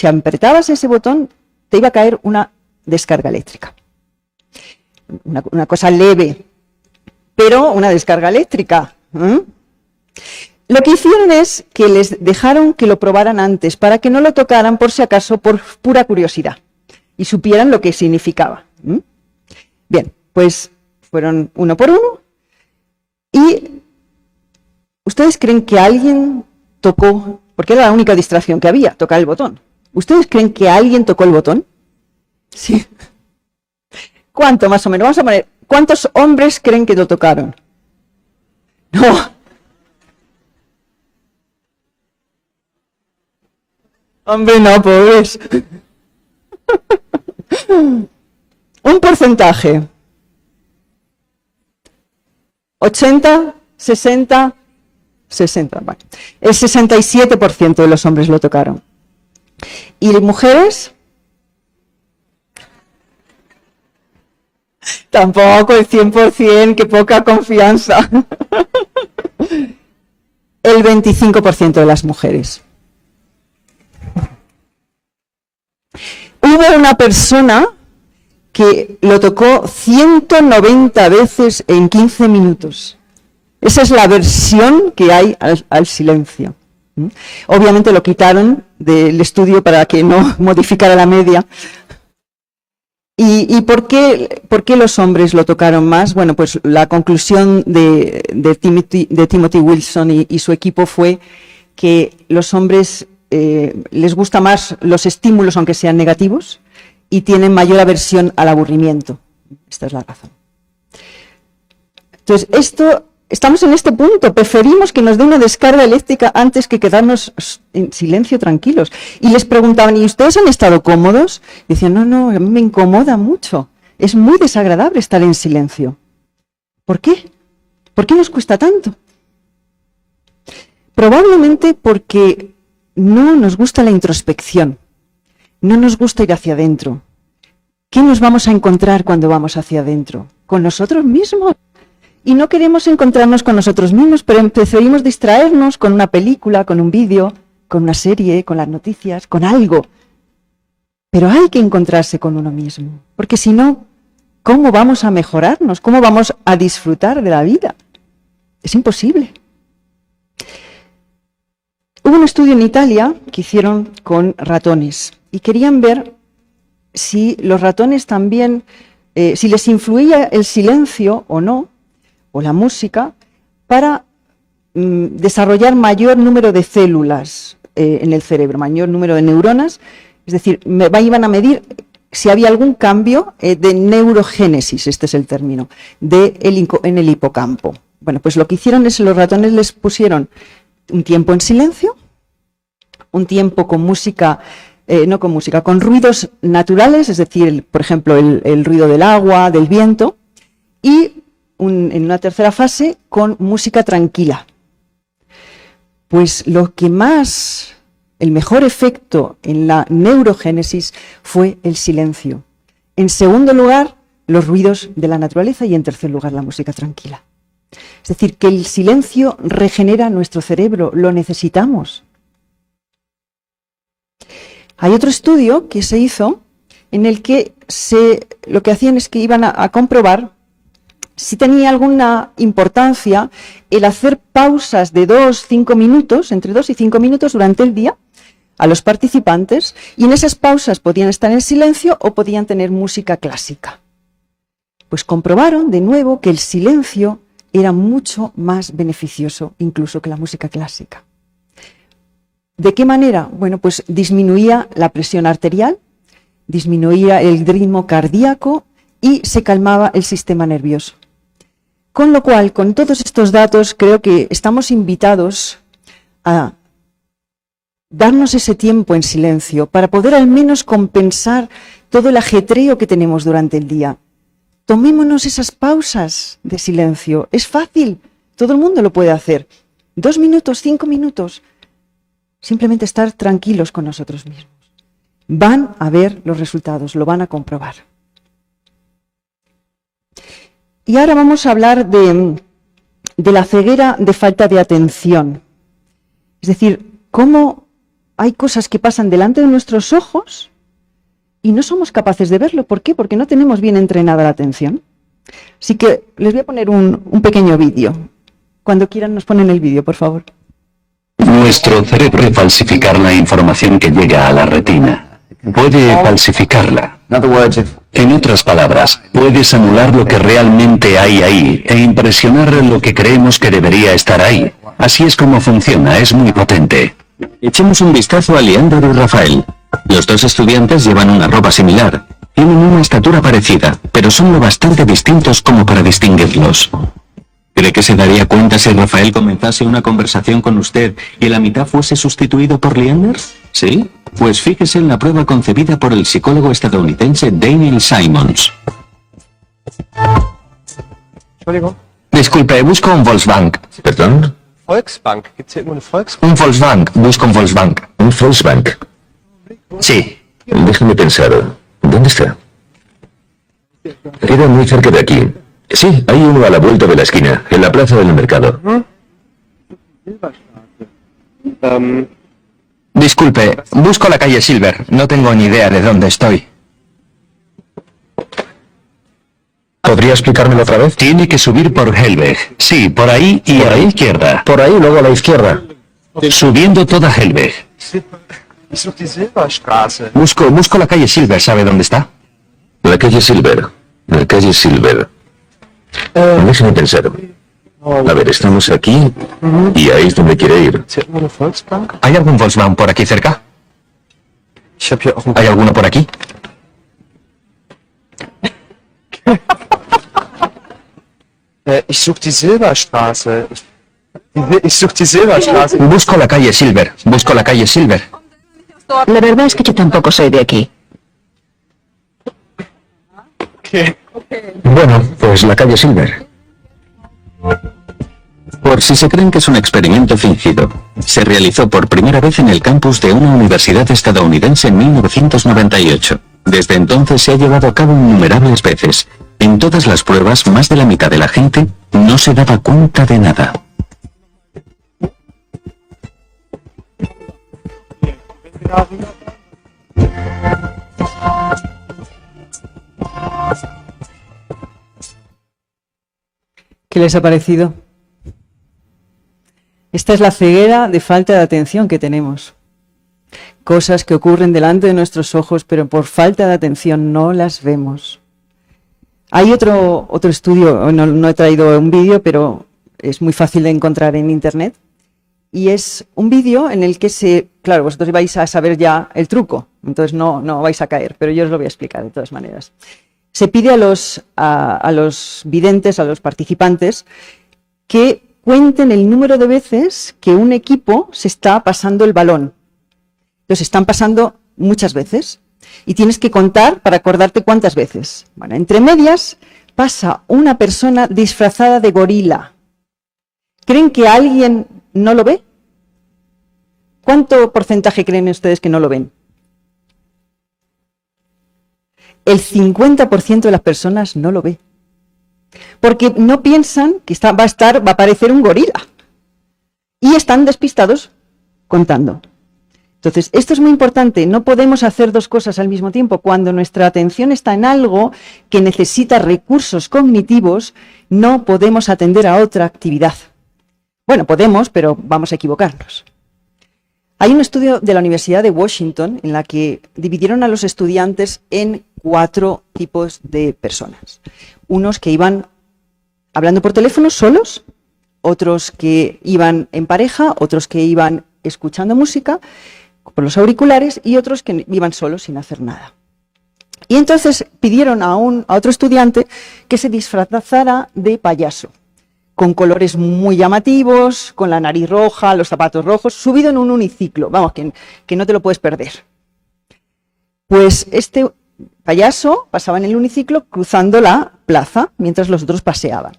apretabas ese botón, te iba a caer una descarga eléctrica. Una cosa leve, pero una descarga eléctrica. Lo que hicieron es que les dejaron que lo probaran antes, para que no lo tocaran por si acaso, por pura curiosidad, y supieran lo que significaba. Bien, pues fueron uno por uno, y ¿ustedes creen que alguien tocó, porque era la única distracción que había, tocar el botón? ¿Ustedes creen que alguien tocó el botón? Sí. ¿Cuánto más o menos? Vamos a poner, ¿cuántos hombres creen que lo tocaron? No. Hombre, no, pobres. Un porcentaje. 80, 60, 60. Bueno, el 67% de los hombres lo tocaron. ¿Y mujeres? Tampoco el 100%, qué poca confianza. El 25% de las mujeres. Hubo una persona que lo tocó 190 veces en 15 minutos. Esa es la versión que hay al silencio. Obviamente lo quitaron del estudio para que no modificara la media. ¿Y por qué los hombres lo tocaron más? Bueno, pues la conclusión de Timothy Wilson y su equipo fue que los hombres les gusta más los estímulos, aunque sean negativos, y tienen mayor aversión al aburrimiento. Esta es la razón. Entonces, estamos en este punto. Preferimos que nos dé una descarga eléctrica antes que quedarnos en silencio tranquilos. Y les preguntaban, ¿y ustedes han estado cómodos? Y decían, no, a mí me incomoda mucho. Es muy desagradable estar en silencio. ¿Por qué? ¿Por qué nos cuesta tanto? Probablemente porque no nos gusta la introspección. No nos gusta ir hacia adentro. ¿Qué nos vamos a encontrar cuando vamos hacia adentro? Con nosotros mismos. Y no queremos encontrarnos con nosotros mismos, pero preferimos distraernos con una película, con un vídeo, con una serie, con las noticias, con algo. Pero hay que encontrarse con uno mismo, porque si no, ¿cómo vamos a mejorarnos? ¿Cómo vamos a disfrutar de la vida? Es imposible. Hubo un estudio en Italia que hicieron con ratones y querían ver si los ratones también, si les influía el silencio o no, o la música, para desarrollar mayor número de células en el cerebro, mayor número de neuronas, es decir, iban a medir si había algún cambio de neurogénesis, este es el término, en el hipocampo. Bueno, pues lo que hicieron es, los ratones les pusieron un tiempo en silencio, un tiempo con música, con ruidos naturales, es decir, por ejemplo, el ruido del agua, del viento, y en una tercera fase con música tranquila. Pues el mejor efecto en la neurogénesis fue el silencio. En segundo lugar, los ruidos de la naturaleza y en tercer lugar, la música tranquila. Es decir, que el silencio regenera nuestro cerebro, lo necesitamos. Hay otro estudio que se hizo en el que lo que hacían es que iban a comprobar si tenía alguna importancia el hacer pausas de 2-5 minutos, entre 2 y 5 minutos durante el día, a los participantes, y en esas pausas podían estar en silencio o podían tener música clásica. Pues comprobaron de nuevo que el silencio era mucho más beneficioso incluso que la música clásica. ¿De qué manera? Bueno, pues disminuía la presión arterial, disminuía el ritmo cardíaco y se calmaba el sistema nervioso. Con lo cual, con todos estos datos, creo que estamos invitados a darnos ese tiempo en silencio para poder al menos compensar todo el ajetreo que tenemos durante el día. Tomémonos esas pausas de silencio. Es fácil, todo el mundo lo puede hacer. 2 minutos, 5 minutos. Simplemente estar tranquilos con nosotros mismos. Van a ver los resultados, lo van a comprobar. Y ahora vamos a hablar de la ceguera de falta de atención. Es decir, cómo hay cosas que pasan delante de nuestros ojos y no somos capaces de verlo. ¿Por qué? Porque no tenemos bien entrenada la atención. Así que les voy a poner un pequeño vídeo. Cuando quieran nos ponen el vídeo, por favor. Nuestro cerebro puede falsificar la información que llega a la retina. Puede falsificarla. En otras palabras, puedes anular lo que realmente hay ahí e impresionar lo que creemos que debería estar ahí. Así es como funciona, es muy potente. Echemos un vistazo a Leander y Rafael. Los dos estudiantes llevan una ropa similar. Tienen una estatura parecida, pero son lo bastante distintos como para distinguirlos. ¿Cree que se daría cuenta si Rafael comenzase una conversación con usted y la mitad fuese sustituido por Leander? ¿Sí? Pues fíjese en la prueba concebida por el psicólogo estadounidense Daniel Simons. Entschuldigung. Disculpe, busco un Volkswagen. ¿Perdón? Volksbank. Gibt es hier irgendwo eine Volksbank? Un Volkswagen, busco un Volkswagen. ¿Un Volkswagen? Sí. Déjame pensar. ¿Dónde está? Queda muy cerca de aquí. Sí, hay uno a la vuelta de la esquina, en la plaza del mercado. Disculpe, busco la calle Silver. No tengo ni idea de dónde estoy. ¿Podría explicármelo otra vez? Tiene que subir por Helweg. Sí, por ahí y a la izquierda. Por ahí, luego a la izquierda. Subiendo toda Helweg. Ich suche die Silberstraße. Busco la calle Silver. ¿Sabe dónde está? La calle Silver. La calle Silver. Déjame pensar. A ver, estamos aquí y ahí es donde quiere ir. Ist hier irgendwo eine Volksbank? ¿Hay algún Volkswagen por aquí cerca? Ich habe hier auch einen... ¿Hay alguno por aquí? Ich suche die Silberstraße. Ich suche die Silberstraße. Busco la calle Silver. Busco la calle Silver. La verdad es que yo tampoco soy de aquí. Okay. Bueno, pues la calle Silver. Por si se creen que es un experimento fingido, se realizó por primera vez en el campus de una universidad estadounidense en 1998. Desde entonces se ha llevado a cabo innumerables veces. En todas las pruebas, más de la mitad de la gente no se daba cuenta de nada. ¿Qué les ha parecido? Esta es la ceguera de falta de atención que tenemos. Cosas que ocurren delante de nuestros ojos, pero por falta de atención no las vemos. Hay otro estudio, no he traído un vídeo, pero es muy fácil de encontrar en internet. Y es un vídeo en el que claro, vosotros vais a saber ya el truco, entonces no vais a caer, pero yo os lo voy a explicar de todas maneras. Se pide a los videntes, a los participantes, que cuenten el número de veces que un equipo se está pasando el balón. Los están pasando muchas veces y tienes que contar para acordarte cuántas veces. Bueno, entre medias pasa una persona disfrazada de gorila. ¿Creen que alguien no lo ve? ¿Cuánto porcentaje creen ustedes que no lo ven? El 50% de las personas no lo ve. Porque no piensan que va a aparecer un gorila. Y están despistados contando. Entonces, esto es muy importante. No podemos hacer dos cosas al mismo tiempo. Cuando nuestra atención está en algo que necesita recursos cognitivos, no podemos atender a otra actividad. Bueno, podemos, pero vamos a equivocarnos. Hay un estudio de la Universidad de Washington en la que dividieron a los estudiantes en 4 tipos de personas. Unos que iban hablando por teléfono solos, otros que iban en pareja, otros que iban escuchando música por los auriculares y otros que iban solos sin hacer nada. Y entonces pidieron a otro estudiante que se disfrazara de payaso, con colores muy llamativos, con la nariz roja, los zapatos rojos, subido en un uniciclo, vamos, que no te lo puedes perder. Pues este payaso pasaba en el uniciclo cruzando la plaza mientras los otros paseaban.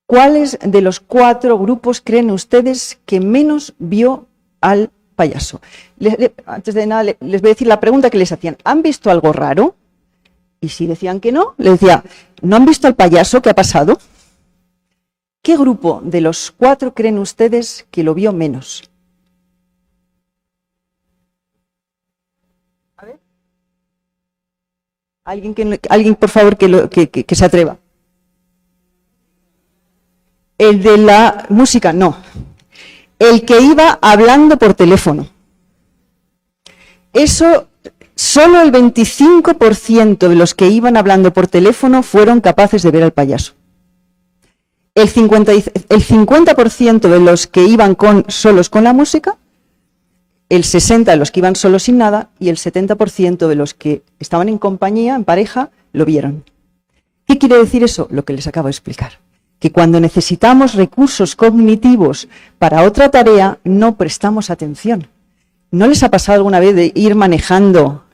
¿Cuáles de los 4 grupos creen ustedes que menos vio al payaso? Antes de nada, les voy a decir la pregunta que les hacían. ¿Han visto algo raro? Y si decían que no, les decía, ¿no han visto al payaso? ¿Qué ha pasado? ¿Qué grupo de los 4 creen ustedes que lo vio menos? A ver. Alguien por favor, que se atreva. El de la música, no. El que iba hablando por teléfono. Eso, solo el 25% de los que iban hablando por teléfono fueron capaces de ver al payaso. El 50% de los que iban solos con la música, el 60% de los que iban solos sin nada y el 70% de los que estaban en compañía, en pareja, lo vieron. ¿Qué quiere decir eso? Lo que les acabo de explicar. Que cuando necesitamos recursos cognitivos para otra tarea, no prestamos atención. ¿No les ha pasado alguna vez de ir manejando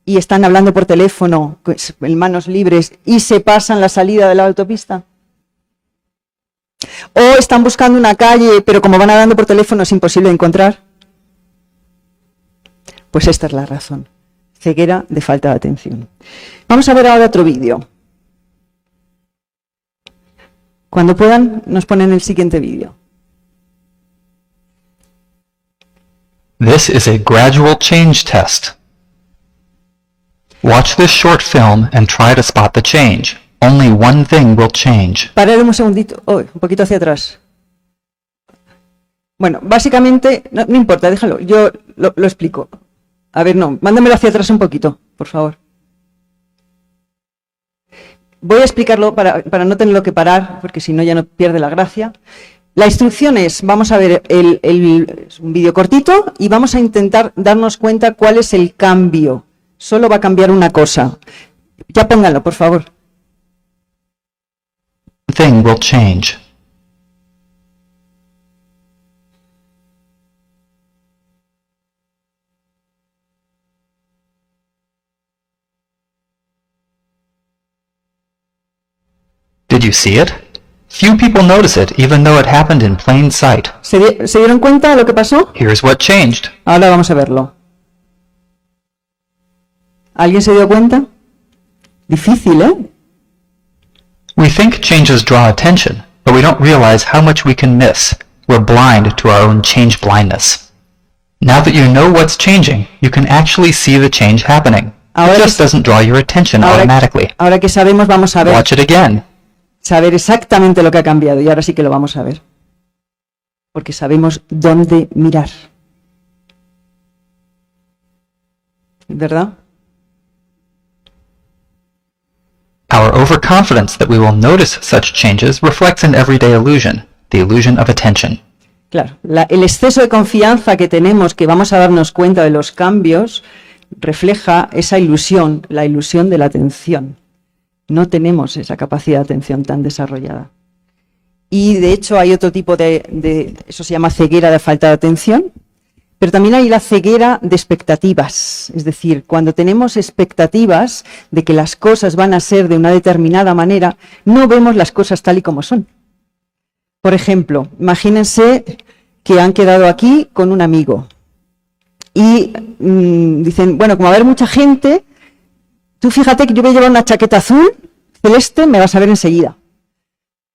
y están hablando por teléfono en manos libres y se pasan la salida de la autopista? ¿O están buscando una calle, pero como van hablando por teléfono es imposible de encontrar? Pues esta es la razón. Ceguera de falta de atención. Vamos a ver ahora otro vídeo. Cuando puedan, nos ponen el siguiente vídeo. This is a gradual change test. Watch this short film and try to spot the change. Only one thing will change. Parar un segundito, un poquito hacia atrás. Bueno, básicamente, no importa, déjalo, yo lo explico. A ver, no, mándamelo hacia atrás un poquito, por favor. Voy a explicarlo para no tenerlo que parar, porque si no ya no pierde la gracia. La instrucción es, vamos a ver es un vídeo cortito y vamos a intentar darnos cuenta cuál es el cambio. Solo va a cambiar una cosa. Ya pónganlo, por favor. Thing will change. Did you see it? Few people notice it, even though it happened in plain sight. ¿Se dieron cuenta de lo que pasó? Here's what changed. Ahora vamos a verlo. ¿Alguien se dio cuenta? Difícil, ¿eh? We think changes draw attention, but we don't realize how much we can miss. We're blind to our own change blindness. Now that you know what's changing, you can actually see the change happening. It just doesn't draw your attention automatically. Ahora que sabemos, vamos a ver. Watch it again. Saber exactamente lo que ha cambiado, y ahora sí que lo vamos a ver. Porque sabemos dónde mirar. ¿Verdad? Our overconfidence that we will notice such changes reflects an everyday illusion, the illusion of attention. Claro, el exceso de confianza que tenemos, que vamos a darnos cuenta de los cambios, refleja esa ilusión, la ilusión de la atención. No tenemos esa capacidad de atención tan desarrollada. Y de hecho hay otro tipo eso se llama ceguera de falta de atención, pero también hay la ceguera de expectativas. Es decir, cuando tenemos expectativas de que las cosas van a ser de una determinada manera, no vemos las cosas tal y como son. Por ejemplo, imagínense que han quedado aquí con un amigo y dicen, bueno, como va a haber mucha gente, tú fíjate que yo voy a llevar una chaqueta azul, celeste, me vas a ver enseguida.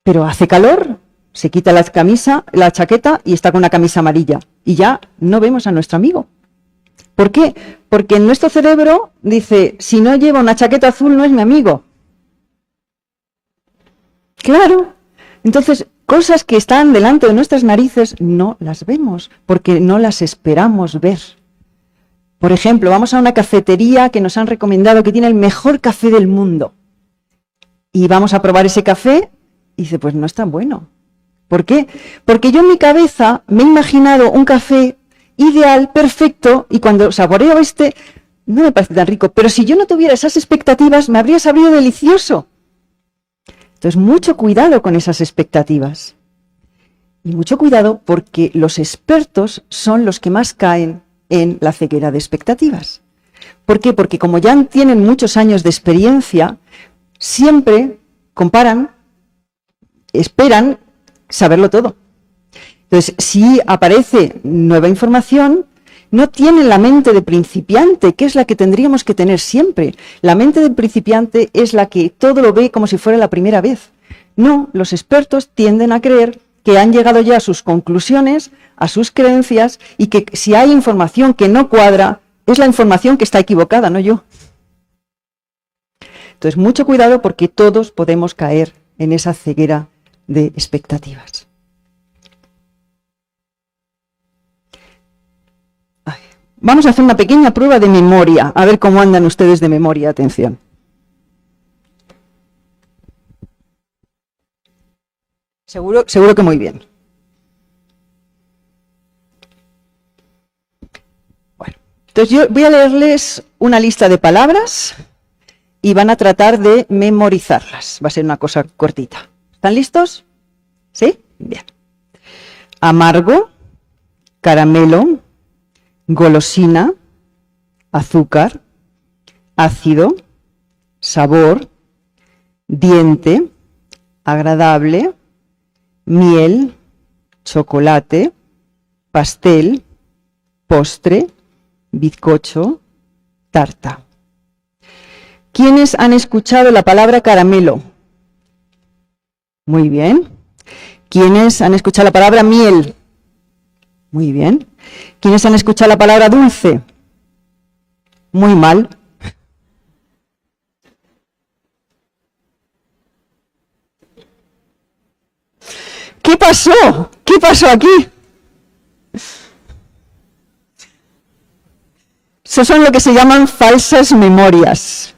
Pero hace calor, se quita la camisa, la chaqueta y está con una camisa amarilla. Y ya no vemos a nuestro amigo. ¿Por qué? Porque en nuestro cerebro dice, si no lleva una chaqueta azul no es mi amigo. Claro. Entonces, cosas que están delante de nuestras narices no las vemos, porque no las esperamos ver. Por ejemplo, vamos a una cafetería que nos han recomendado que tiene el mejor café del mundo. Y vamos a probar ese café y dice, pues no es tan bueno. ¿Por qué? Porque yo en mi cabeza me he imaginado un café ideal, perfecto, y cuando saboreo no me parece tan rico. Pero si yo no tuviera esas expectativas, me habría sabido delicioso. Entonces, mucho cuidado con esas expectativas. Y mucho cuidado porque los expertos son los que más caen en la ceguera de expectativas. ¿Por qué? Porque como ya tienen muchos años de experiencia, siempre comparan, esperan saberlo todo. Entonces, si aparece nueva información, no tienen la mente de principiante, que es la que tendríamos que tener siempre. La mente de principiante es la que todo lo ve como si fuera la primera vez. No, los expertos tienden a creer que han llegado ya a sus conclusiones, a sus creencias, y que si hay información que no cuadra, es la información que está equivocada, no yo. Entonces, mucho cuidado porque todos podemos caer en esa ceguera de expectativas. Vamos a hacer una pequeña prueba de memoria, a ver cómo andan ustedes de memoria, atención. Seguro que muy bien. Bueno, entonces yo voy a leerles una lista de palabras y van a tratar de memorizarlas. Va a ser una cosa cortita. ¿Están listos? ¿Sí? Bien. Amargo, caramelo, golosina, azúcar, ácido, sabor, diente, agradable, miel, chocolate, pastel, postre, bizcocho, tarta. ¿Quiénes han escuchado la palabra caramelo? Muy bien. ¿Quiénes han escuchado la palabra miel? Muy bien. ¿Quiénes han escuchado la palabra dulce? Muy mal. ¿Qué pasó? ¿Qué pasó aquí? Eso son lo que se llaman falsas memorias.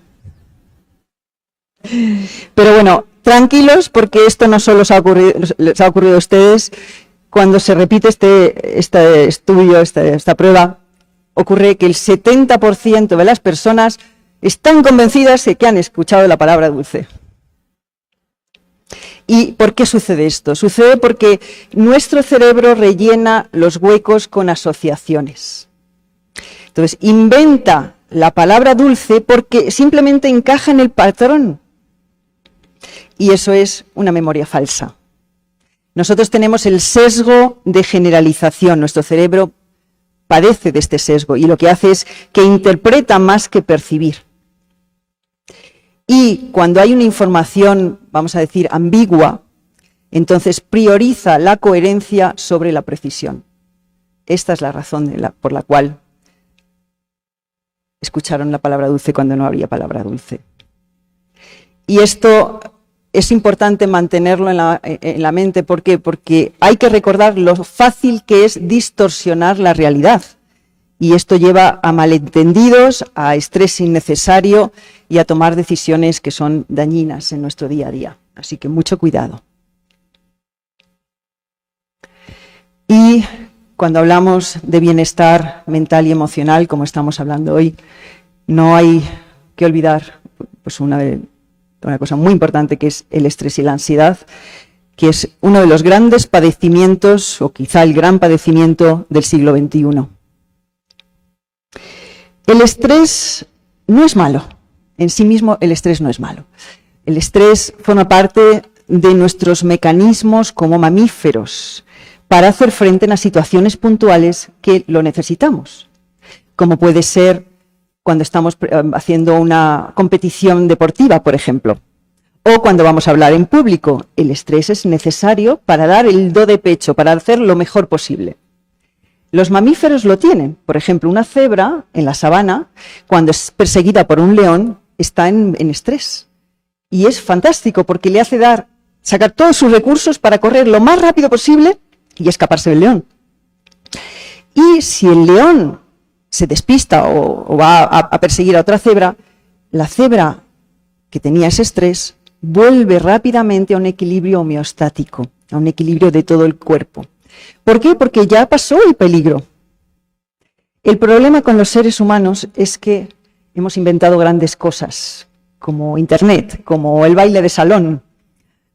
Pero bueno, tranquilos, porque esto no solo les ha ocurrido a ustedes. Cuando se repite este estudio, esta prueba, ocurre que el 70% de las personas están convencidas de que han escuchado la palabra dulce. ¿Y por qué sucede esto? Sucede porque nuestro cerebro rellena los huecos con asociaciones. Entonces, inventa la palabra dulce porque simplemente encaja en el patrón. Y eso es una memoria falsa. Nosotros tenemos el sesgo de generalización. Nuestro cerebro padece de este sesgo y lo que hace es que interpreta más que percibir. Y cuando hay una información, vamos a decir, ambigua, entonces prioriza la coherencia sobre la precisión. Esta es la razón por la cual escucharon la palabra dulce cuando no había palabra dulce. Y esto es importante mantenerlo en la mente. ¿Por qué? Porque hay que recordar lo fácil que es distorsionar la realidad. Y esto lleva a malentendidos, a estrés innecesario y a tomar decisiones que son dañinas en nuestro día a día. Así que mucho cuidado. Y cuando hablamos de bienestar mental y emocional, como estamos hablando hoy, no hay que olvidar pues una cosa muy importante, que es el estrés y la ansiedad, que es uno de los grandes padecimientos, o quizá el gran padecimiento del siglo XXI. El estrés no es malo. En sí mismo el estrés no es malo. El estrés forma parte de nuestros mecanismos como mamíferos para hacer frente a situaciones puntuales que lo necesitamos, como puede ser cuando estamos haciendo una competición deportiva, por ejemplo, o cuando vamos a hablar en público. El estrés es necesario para dar el do de pecho, para hacer lo mejor posible. Los mamíferos lo tienen. Por ejemplo, una cebra en la sabana, cuando es perseguida por un león, está en estrés. Y es fantástico porque le hace sacar todos sus recursos para correr lo más rápido posible y escaparse del león. Y si el león se despista o va a perseguir a otra cebra, la cebra que tenía ese estrés vuelve rápidamente a un equilibrio homeostático, a un equilibrio de todo el cuerpo. ¿Por qué? Porque ya pasó el peligro. El problema con los seres humanos es que hemos inventado grandes cosas, como Internet, como el baile de salón,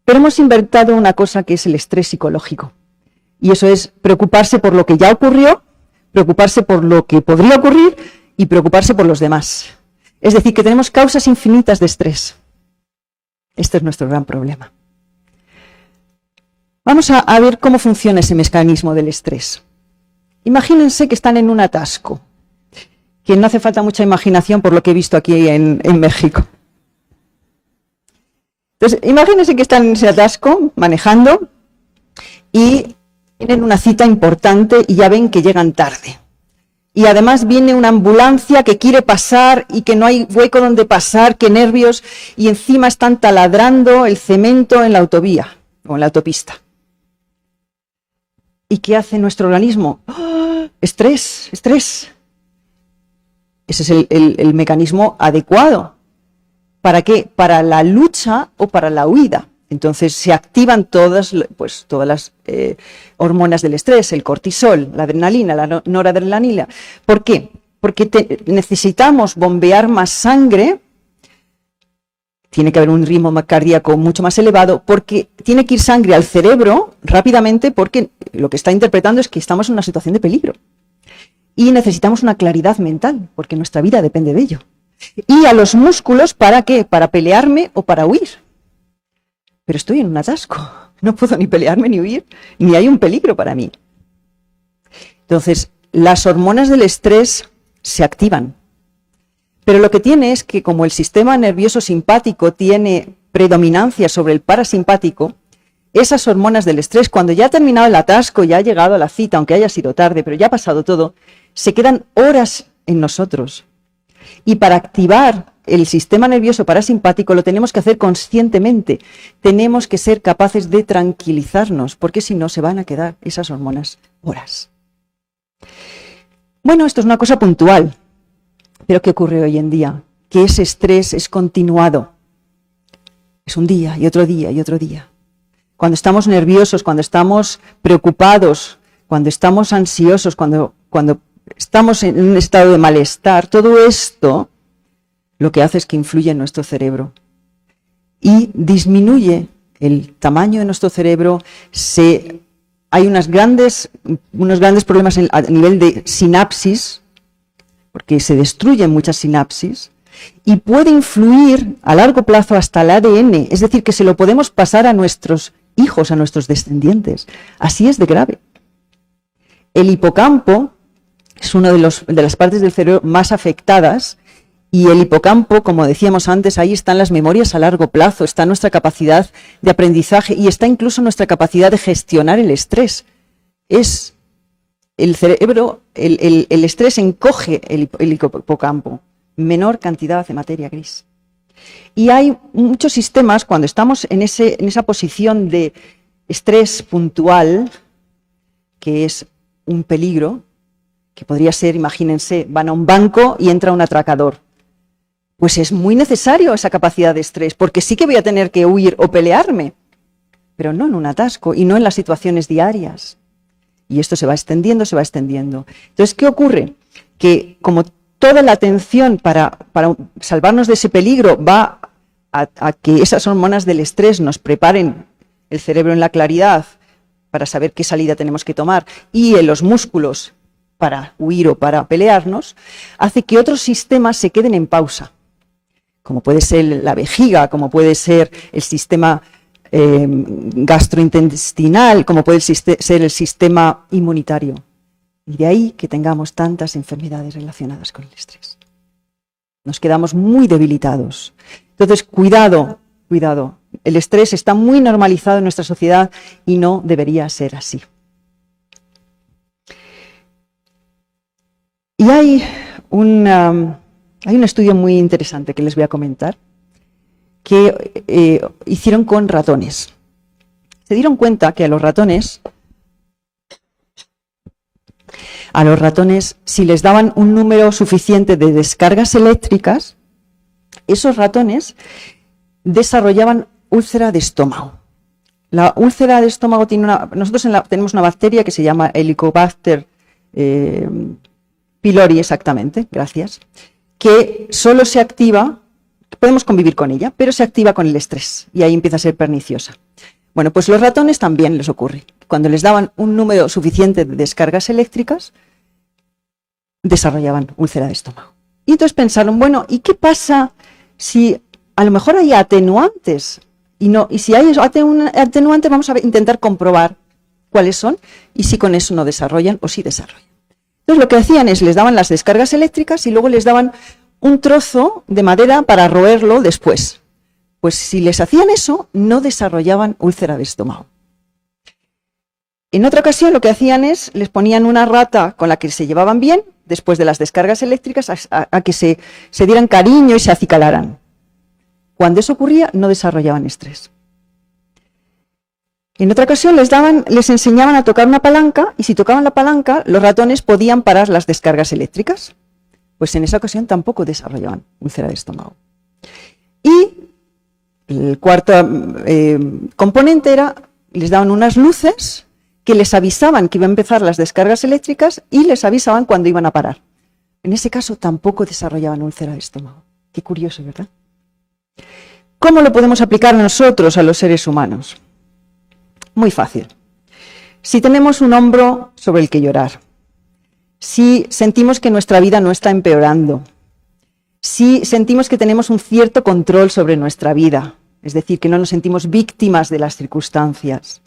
pero hemos inventado una cosa que es el estrés psicológico. Y eso es preocuparse por lo que ya ocurrió, preocuparse por lo que podría ocurrir y preocuparse por los demás. Es decir, que tenemos causas infinitas de estrés. Este es nuestro gran problema. Vamos a ver cómo funciona ese mecanismo del estrés. Imagínense que están en un atasco, que no hace falta mucha imaginación por lo que he visto aquí en México. Entonces, imagínense que están en ese atasco, manejando, y tienen una cita importante y ya ven que llegan tarde. Y además viene una ambulancia que quiere pasar y que no hay hueco donde pasar, qué nervios, y encima están taladrando el cemento en la autovía o en la autopista. ¿Y qué hace nuestro organismo? ¡Oh! Estrés, estrés. Ese es el mecanismo adecuado. ¿Para qué? Para la lucha o para la huida. Entonces se activan todas las hormonas del estrés, el cortisol, la adrenalina, la noradrenalina. ¿Por qué? Porque necesitamos bombear más sangre, tiene que haber un ritmo cardíaco mucho más elevado, porque tiene que ir sangre al cerebro rápidamente, porque lo que está interpretando es que estamos en una situación de peligro. y necesitamos una claridad mental, porque nuestra vida depende de ello. Y a los músculos, ¿para qué? Para pelearme o para huir. Pero estoy en un atasco, no puedo ni pelearme ni huir, ni hay un peligro para mí. Entonces, las hormonas del estrés se activan. Pero lo que tiene es que como el sistema nervioso simpático tiene predominancia sobre el parasimpático, esas hormonas del estrés, cuando ya ha terminado el atasco, ya ha llegado a la cita, aunque haya sido tarde, pero ya ha pasado todo, se quedan horas en nosotros. Y para activar el sistema nervioso parasimpático lo tenemos que hacer conscientemente. Tenemos que ser capaces de tranquilizarnos, porque si no se van a quedar esas hormonas horas. Bueno, esto es una cosa puntual, pero ¿qué ocurre hoy en día? Que ese estrés es continuado. Es un día y otro día y otro día. Cuando estamos nerviosos, cuando estamos preocupados, cuando estamos ansiosos, cuando estamos en un estado de malestar, todo esto lo que hace es que influye en nuestro cerebro y disminuye el tamaño de nuestro cerebro. Hay unos grandes problemas a nivel de sinapsis, porque se destruyen muchas sinapsis, y puede influir a largo plazo hasta el ADN, es decir, que se lo podemos pasar a nuestros hijos, a nuestros descendientes. Así es de grave. El hipocampo es una de las partes del cerebro más afectadas, y el hipocampo, como decíamos antes, ahí están las memorias a largo plazo, está nuestra capacidad de aprendizaje y está incluso nuestra capacidad de gestionar el estrés. Es el cerebro, el estrés encoge el hipocampo, menor cantidad de materia gris. Y hay muchos sistemas, cuando estamos en esa posición de estrés puntual, que es un peligro, que podría ser, imagínense, van a un banco y entra un atracador. Pues es muy necesario esa capacidad de estrés, porque sí que voy a tener que huir o pelearme, pero no en un atasco y no en las situaciones diarias. Y esto se va extendiendo, se va extendiendo. Entonces, ¿qué ocurre? Que como toda la atención para salvarnos de ese peligro va a que esas hormonas del estrés nos preparen el cerebro en la claridad para saber qué salida tenemos que tomar y en los músculos para huir o para pelearnos, hace que otros sistemas se queden en pausa, como puede ser la vejiga, como puede ser el sistema gastrointestinal, como puede ser el sistema inmunitario. Y de ahí que tengamos tantas enfermedades relacionadas con el estrés. Nos quedamos muy debilitados. Entonces, cuidado, cuidado. El estrés está muy normalizado en nuestra sociedad y no debería ser así. Y hay un estudio muy interesante que les voy a comentar, que hicieron con ratones. Se dieron cuenta que a los ratones, si les daban un número suficiente de descargas eléctricas, esos ratones desarrollaban úlcera de estómago. La úlcera de estómago nosotros tenemos una bacteria que se llama Helicobacter pylori, exactamente, gracias, que solo se activa, podemos convivir con ella, pero se activa con el estrés y ahí empieza a ser perniciosa. Bueno, pues los ratones también les ocurre. Cuando les daban un número suficiente de descargas eléctricas, desarrollaban úlcera de estómago. Y entonces pensaron, bueno, ¿y qué pasa si a lo mejor hay atenuantes? Y si hay atenuantes, vamos a intentar comprobar cuáles son y si con eso no desarrollan o si desarrollan. Entonces lo que hacían es, les daban las descargas eléctricas y luego les daban un trozo de madera para roerlo después. Pues si les hacían eso, no desarrollaban úlcera de estómago. En otra ocasión lo que hacían es, les ponían una rata con la que se llevaban bien, después de las descargas eléctricas, a que se dieran cariño y se acicalaran. Cuando eso ocurría, no desarrollaban estrés. En otra ocasión les enseñaban a tocar una palanca y si tocaban la palanca, los ratones podían parar las descargas eléctricas. Pues en esa ocasión tampoco desarrollaban úlcera de estómago. Y el cuarto componente era, les daban unas luces que les avisaban que iban a empezar las descargas eléctricas y les avisaban cuando iban a parar. En ese caso tampoco desarrollaban úlcera de estómago. Qué curioso, ¿verdad? ¿Cómo lo podemos aplicar nosotros a los seres humanos? Muy fácil. Si tenemos un hombro sobre el que llorar, si sentimos que nuestra vida no está empeorando, si sentimos que tenemos un cierto control sobre nuestra vida, es decir, que no nos sentimos víctimas de las circunstancias,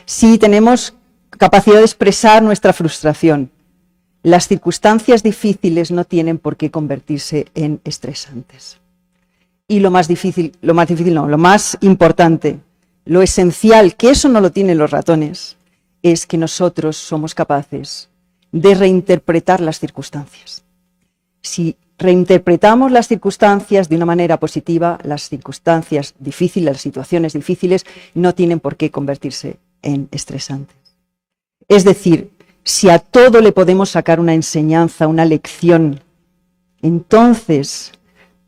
si tenemos capacidad de expresar nuestra frustración, las circunstancias difíciles no tienen por qué convertirse en estresantes. Y lo más importante, lo esencial, que eso no lo tienen los ratones, es que nosotros somos capaces de reinterpretar las circunstancias. Si reinterpretamos las circunstancias de una manera positiva, las circunstancias difíciles, las situaciones difíciles, no tienen por qué convertirse en estresantes. Es decir, si a todo le podemos sacar una enseñanza, una lección, entonces,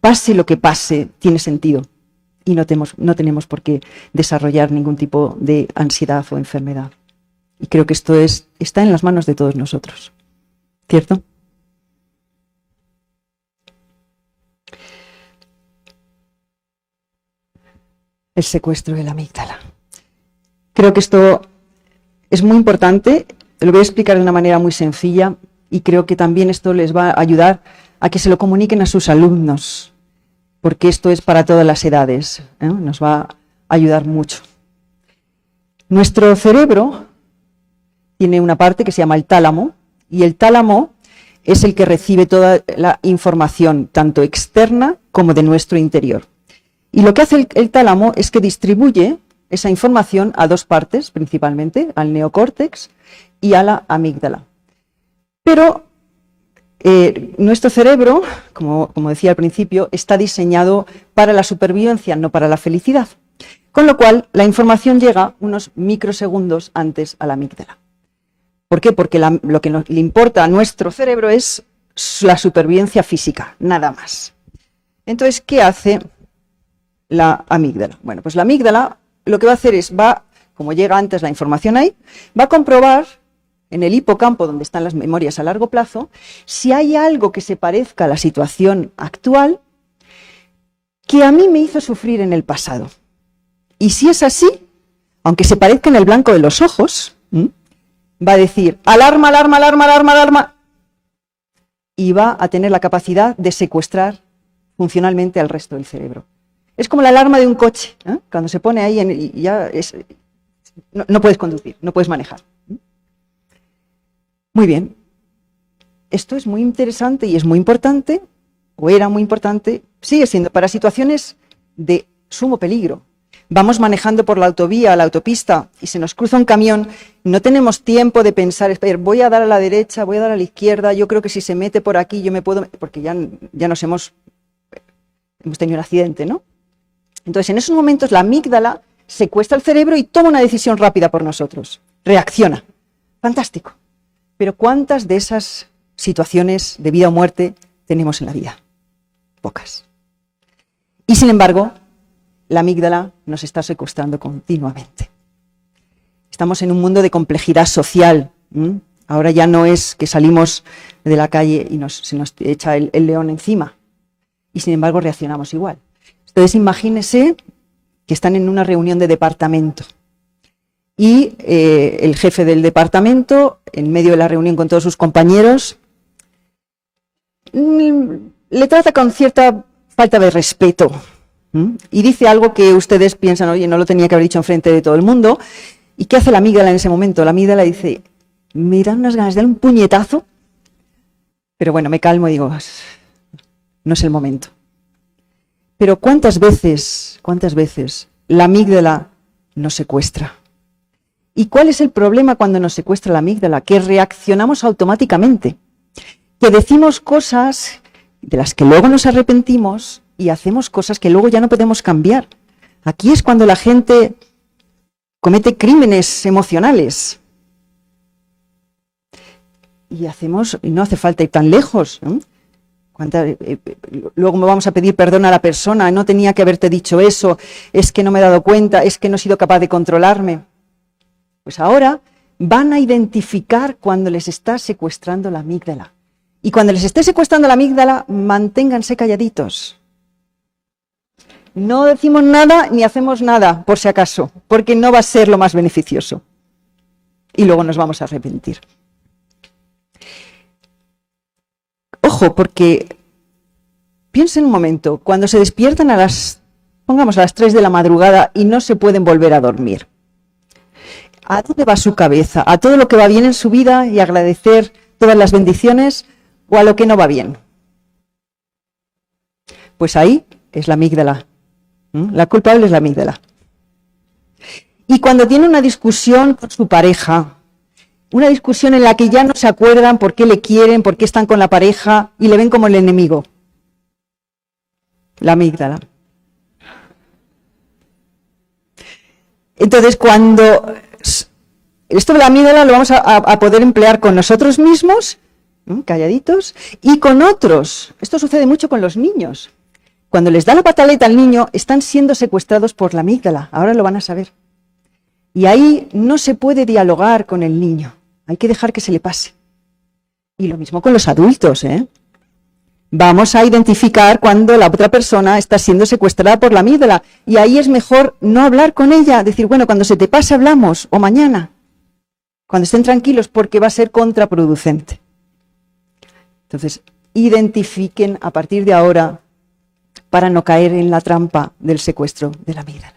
pase lo que pase, tiene sentido y no tenemos por qué desarrollar ningún tipo de ansiedad o enfermedad. Y creo que esto está en las manos de todos nosotros, ¿cierto? El secuestro de la amígdala. Creo que esto es muy importante, lo voy a explicar de una manera muy sencilla y creo que también esto les va a ayudar a que se lo comuniquen a sus alumnos, porque esto es para todas las edades, nos va a ayudar mucho. Nuestro cerebro tiene una parte que se llama el tálamo, y el tálamo es el que recibe toda la información, tanto externa como de nuestro interior. Y lo que hace el tálamo es que distribuye esa información a dos partes, principalmente, al neocórtex y a la amígdala. Pero nuestro cerebro, como decía al principio, está diseñado para la supervivencia, no para la felicidad. Con lo cual, la información llega unos microsegundos antes a la amígdala. ¿Por qué? Porque lo que le importa a nuestro cerebro es la supervivencia física, nada más. Entonces, ¿qué hace la amígdala? Bueno, pues la amígdala lo que va a hacer es, como llega antes la información ahí, va a comprobar en el hipocampo, donde están las memorias a largo plazo, si hay algo que se parezca a la situación actual que a mí me hizo sufrir en el pasado. Y si es así, aunque se parezca en el blanco de los ojos, va a decir alarma, alarma, alarma, alarma, alarma, y va a tener la capacidad de secuestrar funcionalmente al resto del cerebro. Es como la alarma de un coche, cuando se pone ahí y ya no puedes conducir, no puedes manejar. Muy bien, esto es muy interesante y es muy importante, o era muy importante, sigue siendo para situaciones de sumo peligro. Vamos manejando por la autovía, la autopista, y se nos cruza un camión, no tenemos tiempo de pensar, voy a dar a la derecha, voy a dar a la izquierda, yo creo que si se mete por aquí yo me puedo, porque ya hemos tenido un accidente, ¿no? Entonces, en esos momentos la amígdala secuestra el cerebro y toma una decisión rápida por nosotros, reacciona. Fantástico. Pero ¿cuántas de esas situaciones de vida o muerte tenemos en la vida? Pocas. Y sin embargo, la amígdala nos está secuestrando continuamente. Estamos en un mundo de complejidad social. Ahora ya no es que salimos de la calle y se nos echa el león encima. Y sin embargo reaccionamos igual. Entonces imagínense que están en una reunión de departamento. Y el jefe del departamento, en medio de la reunión con todos sus compañeros, le trata con cierta falta de respeto. Y dice algo que ustedes piensan, oye, no lo tenía que haber dicho enfrente de todo el mundo. ¿Y qué hace la amígdala en ese momento? La amígdala dice, me dan unas ganas de dar un puñetazo, pero bueno, me calmo y digo, no es el momento. Pero ¿cuántas veces la amígdala nos secuestra? ¿Y cuál es el problema cuando nos secuestra la amígdala? Que reaccionamos automáticamente, que decimos cosas de las que luego nos arrepentimos y hacemos cosas que luego ya no podemos cambiar. Aquí es cuando la gente comete crímenes emocionales. Y no hace falta ir tan lejos, ¿no? Luego me vamos a pedir perdón a la persona, no tenía que haberte dicho eso, es que no me he dado cuenta, es que no he sido capaz de controlarme. Pues ahora van a identificar cuando les está secuestrando la amígdala. Y cuando les esté secuestrando la amígdala, manténganse calladitos. No decimos nada ni hacemos nada, por si acaso, porque no va a ser lo más beneficioso. Y luego nos vamos a arrepentir. ojo, porque piensen un momento, cuando se despiertan pongamos a las 3 de la madrugada y no se pueden volver a dormir, ¿a dónde va su cabeza? ¿A todo lo que va bien en su vida y agradecer todas las bendiciones o a lo que no va bien? Pues ahí es la amígdala. La culpable es la amígdala. Y cuando tiene una discusión con su pareja, una discusión en la que ya no se acuerdan por qué le quieren, por qué están con la pareja y le ven como el enemigo, la amígdala. Entonces, cuando esto de la amígdala lo vamos a poder emplear con nosotros mismos, calladitos, y con otros. Esto sucede mucho con los niños. Cuando les da la pataleta al niño, están siendo secuestrados por la amígdala. Ahora lo van a saber. Y ahí no se puede dialogar con el niño. Hay que dejar que se le pase. Y lo mismo con los adultos, ¿eh? Vamos a identificar cuando la otra persona está siendo secuestrada por la amígdala. Y ahí es mejor no hablar con ella, decir, bueno, cuando se te pase hablamos, o mañana. Cuando estén tranquilos, porque va a ser contraproducente. Entonces, identifiquen a partir de ahora para no caer en la trampa del secuestro de la amígdala.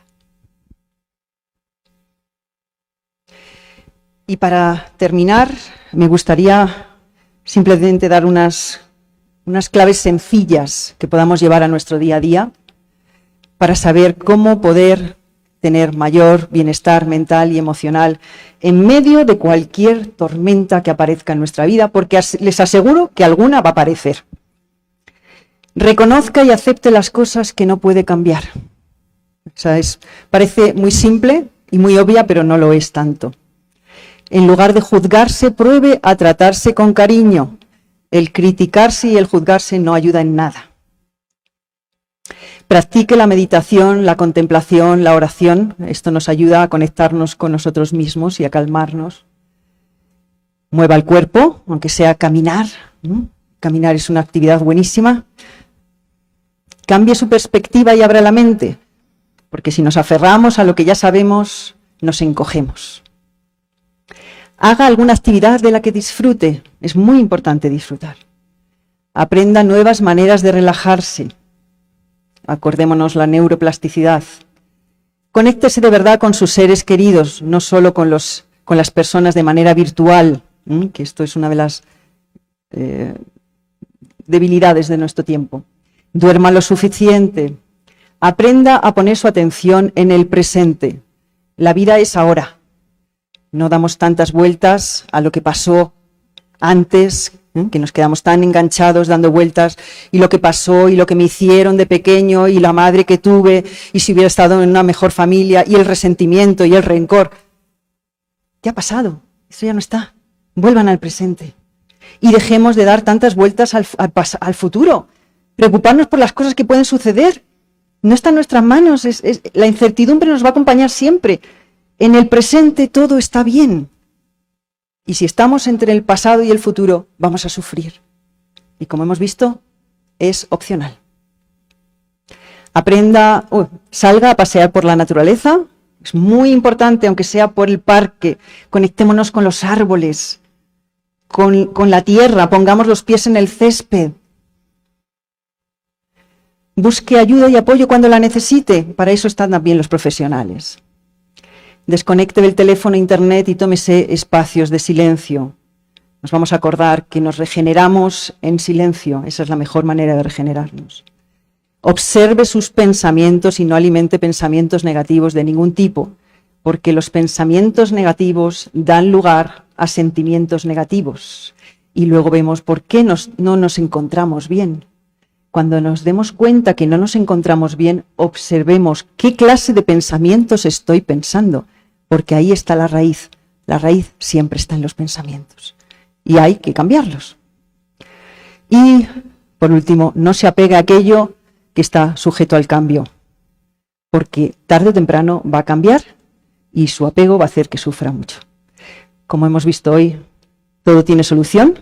Y para terminar, me gustaría simplemente dar unas claves sencillas que podamos llevar a nuestro día a día para saber cómo poder tener mayor bienestar mental y emocional en medio de cualquier tormenta que aparezca en nuestra vida, porque les aseguro que alguna va a aparecer. Reconozca y acepte las cosas que no puede cambiar. O sea, parece muy simple y muy obvia, pero no lo es tanto. En lugar de juzgarse, pruebe a tratarse con cariño. El criticarse y el juzgarse no ayuda en nada. Practique la meditación, la contemplación, la oración. Esto nos ayuda a conectarnos con nosotros mismos y a calmarnos. Mueva el cuerpo, aunque sea caminar. Caminar es una actividad buenísima. Cambie su perspectiva y abra la mente, porque si nos aferramos a lo que ya sabemos, nos encogemos. Haga alguna actividad de la que disfrute. Es muy importante disfrutar. Aprenda nuevas maneras de relajarse. Acordémonos la neuroplasticidad. Conéctese de verdad con sus seres queridos, no solo con las personas de manera virtual, que esto es una de las debilidades de nuestro tiempo. Duerma lo suficiente. Aprenda a poner su atención en el presente. La vida es ahora. No damos tantas vueltas a lo que pasó antes, que nos quedamos tan enganchados dando vueltas, y lo que pasó, y lo que me hicieron de pequeño, y la madre que tuve, y si hubiera estado en una mejor familia, y el resentimiento, y el rencor. ¿Qué ha pasado? Eso ya no está. Vuelvan al presente. Y dejemos de dar tantas vueltas al futuro. Preocuparnos por las cosas que pueden suceder. No está en nuestras manos. La incertidumbre nos va a acompañar siempre. En el presente todo está bien. Y si estamos entre el pasado y el futuro, vamos a sufrir. Y como hemos visto, es opcional. Salga a pasear por la naturaleza. Es muy importante, aunque sea por el parque. Conectémonos con los árboles, con la tierra, pongamos los pies en el césped. Busque ayuda y apoyo cuando la necesite. Para eso están también los profesionales. Desconecte del teléfono, internet y tómese espacios de silencio. Nos vamos a acordar que nos regeneramos en silencio. Esa es la mejor manera de regenerarnos. Observe sus pensamientos y no alimente pensamientos negativos de ningún tipo, porque los pensamientos negativos dan lugar a sentimientos negativos. Y luego vemos por qué no nos encontramos bien. Cuando nos demos cuenta que no nos encontramos bien, observemos qué clase de pensamientos estoy pensando, porque ahí está la raíz. La raíz siempre está en los pensamientos y hay que cambiarlos. Y, por último, no se apegue a aquello que está sujeto al cambio, porque tarde o temprano va a cambiar y su apego va a hacer que sufra mucho. Como hemos visto hoy, todo tiene solución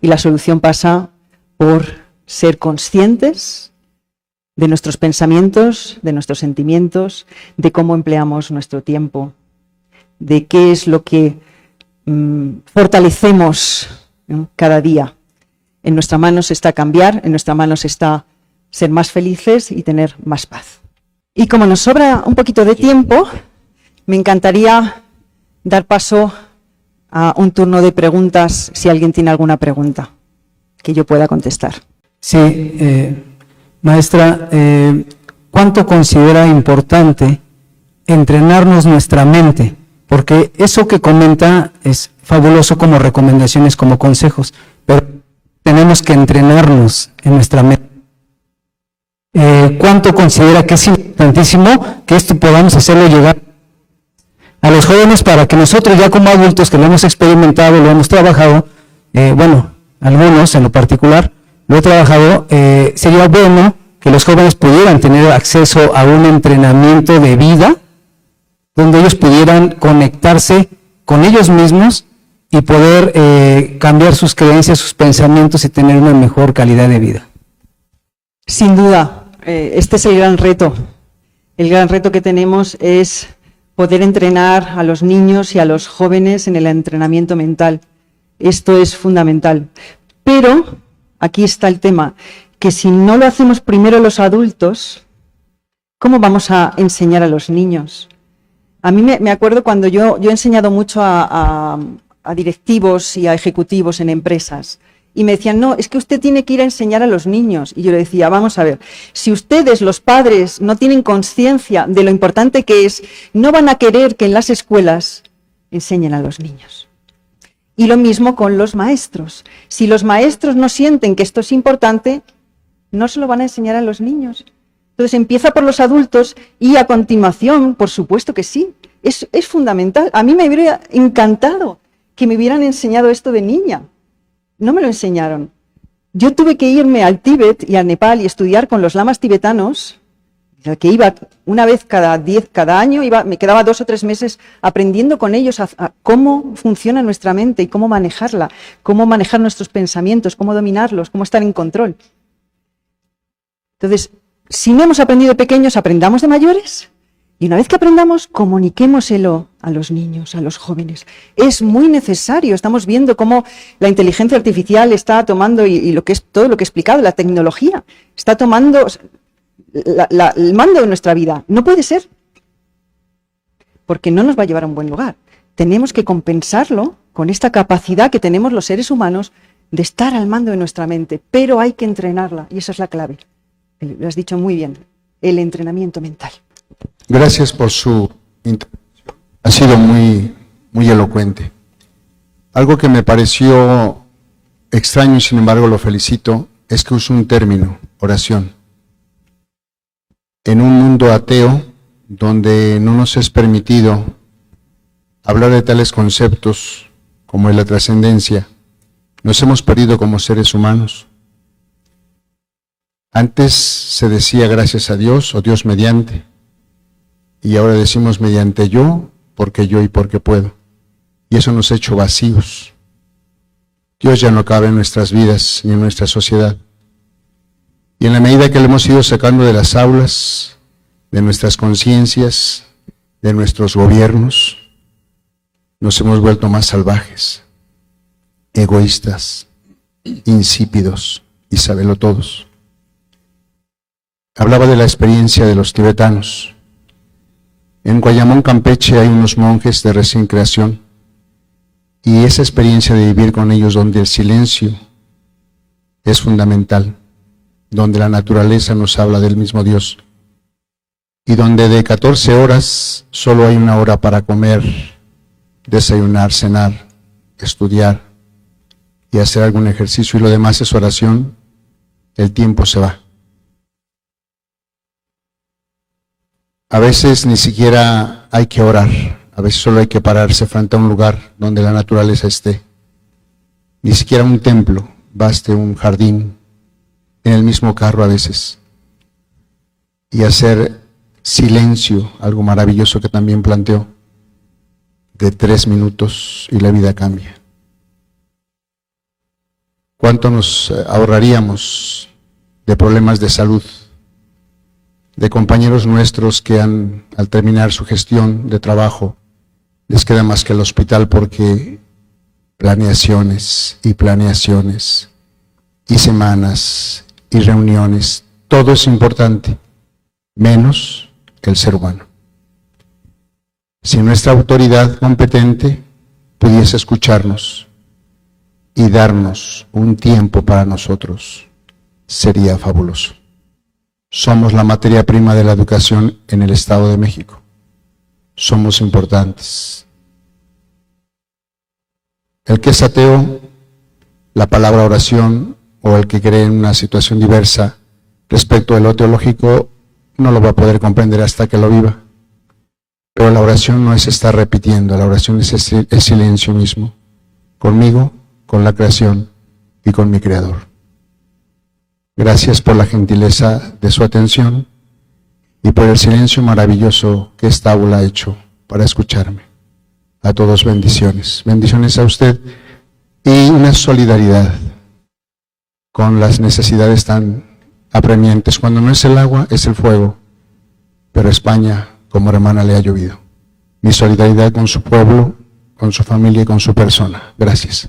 y la solución pasa por ser conscientes de nuestros pensamientos, de nuestros sentimientos, de cómo empleamos nuestro tiempo, de qué es lo que fortalecemos cada día En nuestras manos está cambiar, en nuestras manos está ser más felices y tener más paz. Y como nos sobra un poquito de tiempo, me encantaría dar paso a un turno de preguntas, si alguien tiene alguna pregunta que yo pueda contestar. Sí, maestra, ¿cuánto considera importante entrenarnos nuestra mente? Porque eso que comenta es fabuloso como recomendaciones, como consejos, pero tenemos que entrenarnos en nuestra mente. ¿Cuánto considera que es importantísimo que esto podamos hacerlo llegar a los jóvenes para que nosotros ya como adultos que lo hemos experimentado, lo hemos trabajado, bueno, algunos en lo particular, lo he trabajado, sería bueno que los jóvenes pudieran tener acceso a un entrenamiento de vida donde ellos pudieran conectarse con ellos mismos y poder cambiar sus creencias, sus pensamientos y tener una mejor calidad de vida. Sin duda, este es el gran reto. El gran reto que tenemos es poder entrenar a los niños y a los jóvenes en el entrenamiento mental. Esto es fundamental. Pero aquí está el tema, que si no lo hacemos primero los adultos, ¿cómo vamos a enseñar a los niños? A mí me acuerdo cuando yo he enseñado mucho a directivos y a ejecutivos en empresas, y me decían, no, es que usted tiene que ir a enseñar a los niños. Y yo le decía, vamos a ver, si ustedes, los padres, no tienen conciencia de lo importante que es, no van a querer que en las escuelas enseñen a los niños. Y lo mismo con los maestros. Si los maestros no sienten que esto es importante, no se lo van a enseñar a los niños. Entonces empieza por los adultos y a continuación, por supuesto que sí, es fundamental. A mí me hubiera encantado que me hubieran enseñado esto de niña. No me lo enseñaron. Yo tuve que irme al Tíbet y a Nepal y estudiar con los lamas tibetanos, que iba una vez cada año, me quedaba 2 o 3 meses aprendiendo con ellos a cómo funciona nuestra mente y cómo manejarla, cómo manejar nuestros pensamientos, cómo dominarlos, cómo estar en control. Entonces, si no hemos aprendido de pequeños, aprendamos de mayores. Y una vez que aprendamos, comuniquémoselo a los niños, a los jóvenes. Es muy necesario. Estamos viendo cómo la inteligencia artificial está tomando, y lo que es todo lo que he explicado, la tecnología, está tomando el mando de nuestra vida. No puede ser, porque no nos va a llevar a un buen lugar. Tenemos que compensarlo con esta capacidad que tenemos los seres humanos de estar al mando de nuestra mente, pero hay que entrenarla, y esa es la clave. Lo has dicho muy bien, el entrenamiento mental. Gracias por su intervención. Ha sido muy elocuente. Algo que me pareció extraño y sin embargo lo felicito, es que usó un término, oración. En un mundo ateo, donde no nos es permitido hablar de tales conceptos como la trascendencia, nos hemos perdido como seres humanos. Antes se decía gracias a Dios o Dios mediante, y ahora decimos mediante yo, porque yo y porque puedo. Y eso nos ha hecho vacíos. Dios ya no cabe en nuestras vidas ni en nuestra sociedad. Y en la medida que le hemos ido sacando de las aulas, de nuestras conciencias, de nuestros gobiernos, nos hemos vuelto más salvajes, egoístas, insípidos y sabelotodos. Hablaba de la experiencia de los tibetanos. En Guayamón, Campeche, hay unos monjes de recién creación, y esa experiencia de vivir con ellos donde el silencio es fundamental, donde la naturaleza nos habla del mismo Dios, y donde de 14 horas solo hay 1 hora para comer, desayunar, cenar, estudiar y hacer algún ejercicio, y lo demás es oración, el tiempo se va. A veces ni siquiera hay que orar, a veces solo hay que pararse frente a un lugar donde la naturaleza esté. Ni siquiera un templo, baste un jardín, en el mismo carro a veces. Y hacer silencio, algo maravilloso que también planteó, de 3 minutos y la vida cambia. ¿Cuánto nos ahorraríamos de problemas de salud? De compañeros nuestros que al terminar su gestión de trabajo, les queda más que el hospital porque planeaciones y planeaciones y semanas y reuniones. Todo es importante, menos el ser humano. Si nuestra autoridad competente pudiese escucharnos y darnos un tiempo para nosotros, sería fabuloso. Somos la materia prima de la educación en el Estado de México. Somos importantes. El que es ateo, la palabra oración, o el que cree en una situación diversa respecto de lo teológico, no lo va a poder comprender hasta que lo viva. Pero la oración no es estar repitiendo, la oración es el silencio mismo, conmigo, con la creación y con mi Creador. Gracias por la gentileza de su atención y por el silencio maravilloso que esta aula ha hecho para escucharme. A todos bendiciones. Bendiciones a usted y una solidaridad con las necesidades tan apremiantes. Cuando no es el agua, es el fuego. Pero España, como hermana, le ha llovido. Mi solidaridad con su pueblo, con su familia y con su persona. Gracias.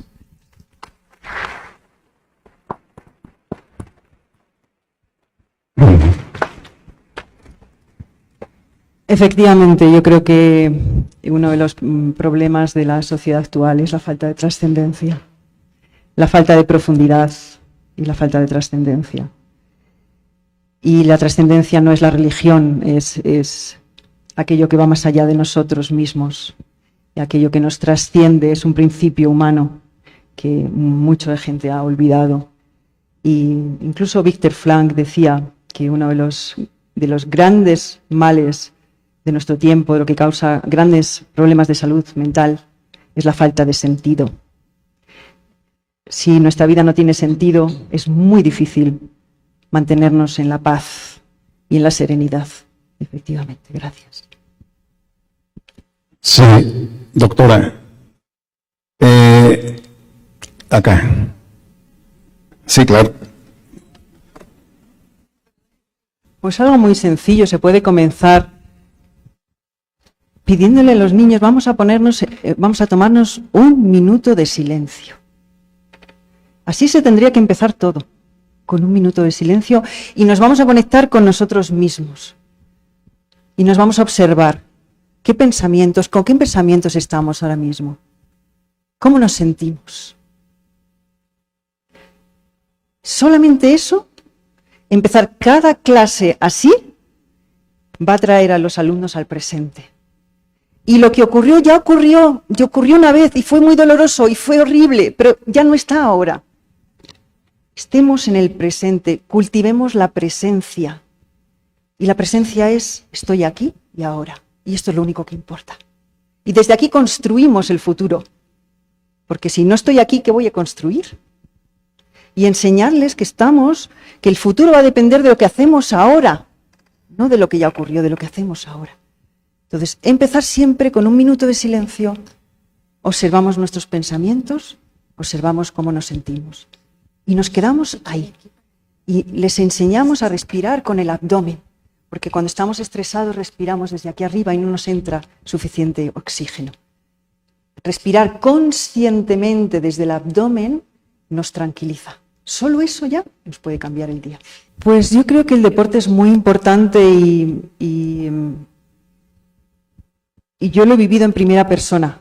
Efectivamente, yo creo que uno de los problemas de la sociedad actual es la falta de trascendencia, la falta de profundidad y la falta de trascendencia. Y la trascendencia no es la religión, es aquello que va más allá de nosotros mismos, y aquello que nos trasciende es un principio humano que mucha gente ha olvidado. Y incluso Viktor Frankl decía que uno de los grandes males de nuestro tiempo, de lo que causa grandes problemas de salud mental, es la falta de sentido. Si nuestra vida no tiene sentido, es muy difícil mantenernos en la paz y en la serenidad. Efectivamente, gracias. Sí, doctora. Acá. Sí, claro. Pues algo muy sencillo, se puede comenzar pidiéndole a los niños, vamos a tomarnos un minuto de silencio. Así se tendría que empezar todo, con un minuto de silencio, y nos vamos a conectar con nosotros mismos. Y nos vamos a observar con qué pensamientos estamos ahora mismo, cómo nos sentimos. Solamente eso, empezar cada clase así, va a traer a los alumnos al presente. Y lo que ocurrió ya ocurrió una vez y fue muy doloroso y fue horrible, pero ya no está ahora. Estemos en el presente, cultivemos la presencia. Y la presencia es, estoy aquí y ahora. Y esto es lo único que importa. Y desde aquí construimos el futuro. Porque si no estoy aquí, ¿qué voy a construir? Y enseñarles que el futuro va a depender de lo que hacemos ahora, no de lo que ya ocurrió, de lo que hacemos ahora. Entonces, empezar siempre con un minuto de silencio, observamos nuestros pensamientos, observamos cómo nos sentimos. Y nos quedamos ahí. Y les enseñamos a respirar con el abdomen, porque cuando estamos estresados respiramos desde aquí arriba y no nos entra suficiente oxígeno. Respirar conscientemente desde el abdomen nos tranquiliza. Solo eso ya nos puede cambiar el día. Pues yo creo que el deporte es muy importante y yo lo he vivido en primera persona.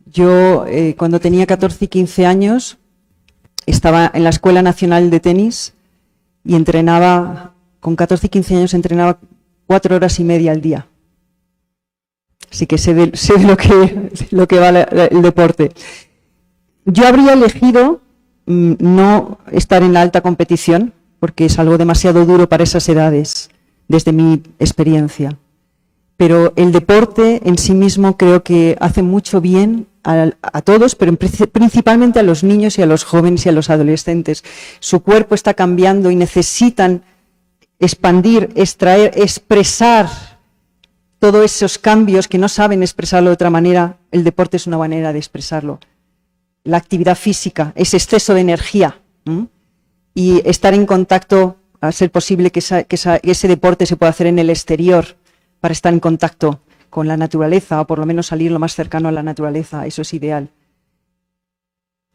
Yo, cuando tenía 14 y 15 años, estaba en la Escuela Nacional de Tenis y entrenaba, con 14 y 15 años entrenaba 4 horas y media al día. Así que sé de lo que va el deporte. Yo habría elegido no estar en la alta competición, porque es algo demasiado duro para esas edades, desde mi experiencia. Pero el deporte en sí mismo creo que hace mucho bien a todos, pero principalmente a los niños y a los jóvenes y a los adolescentes. Su cuerpo está cambiando y necesitan expandir, extraer, expresar todos esos cambios que no saben expresarlo de otra manera. El deporte es una manera de expresarlo. La actividad física, ese exceso de energía, y estar en contacto, a ser posible que ese deporte se pueda hacer en el exterior, para estar en contacto con la naturaleza, o por lo menos salir lo más cercano a la naturaleza, eso es ideal.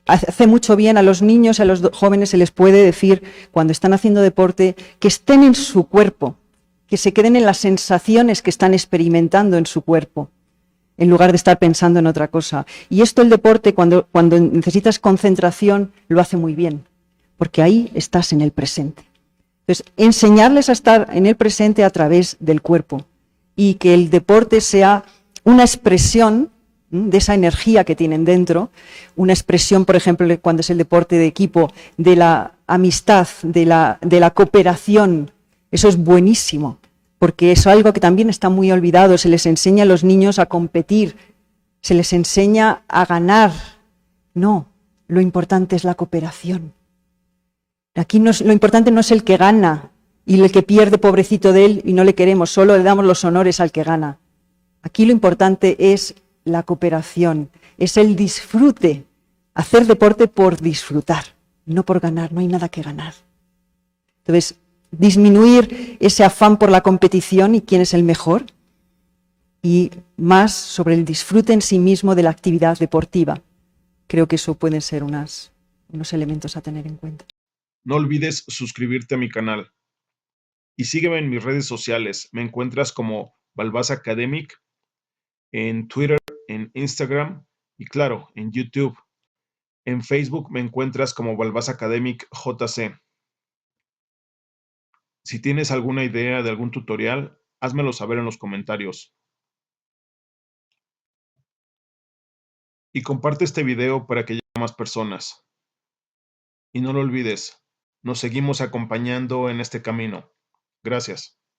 hace mucho bien a los niños, a los jóvenes se les puede decir, cuando están haciendo deporte, que estén en su cuerpo, que se queden en las sensaciones que están experimentando en su cuerpo, en lugar de estar pensando en otra cosa. Y esto el deporte, cuando necesitas concentración, lo hace muy bien, porque ahí estás en el presente. Entonces, enseñarles a estar en el presente a través del cuerpo y que el deporte sea una expresión de esa energía que tienen dentro, una expresión, por ejemplo, cuando es el deporte de equipo, de la amistad, de la cooperación. Eso es buenísimo, porque es algo que también está muy olvidado. Se les enseña a los niños a competir, se les enseña a ganar. No, lo importante es la cooperación. Aquí lo importante no es el que gana y el que pierde, pobrecito de él, y no le queremos, solo le damos los honores al que gana. Aquí lo importante es la cooperación, es el disfrute, hacer deporte por disfrutar, no por ganar, no hay nada que ganar. Entonces, disminuir ese afán por la competición y quién es el mejor, y más sobre el disfrute en sí mismo de la actividad deportiva. Creo que eso pueden ser unos elementos a tener en cuenta. No olvides suscribirte a mi canal y sígueme en mis redes sociales. Me encuentras como Balbás Academic en Twitter, en Instagram y claro, en YouTube. En Facebook me encuentras como Balbás Academic JC. Si tienes alguna idea de algún tutorial, házmelo saber en los comentarios. Y comparte este video para que llegue a más personas. Y no lo olvides, nos seguimos acompañando en este camino. Gracias.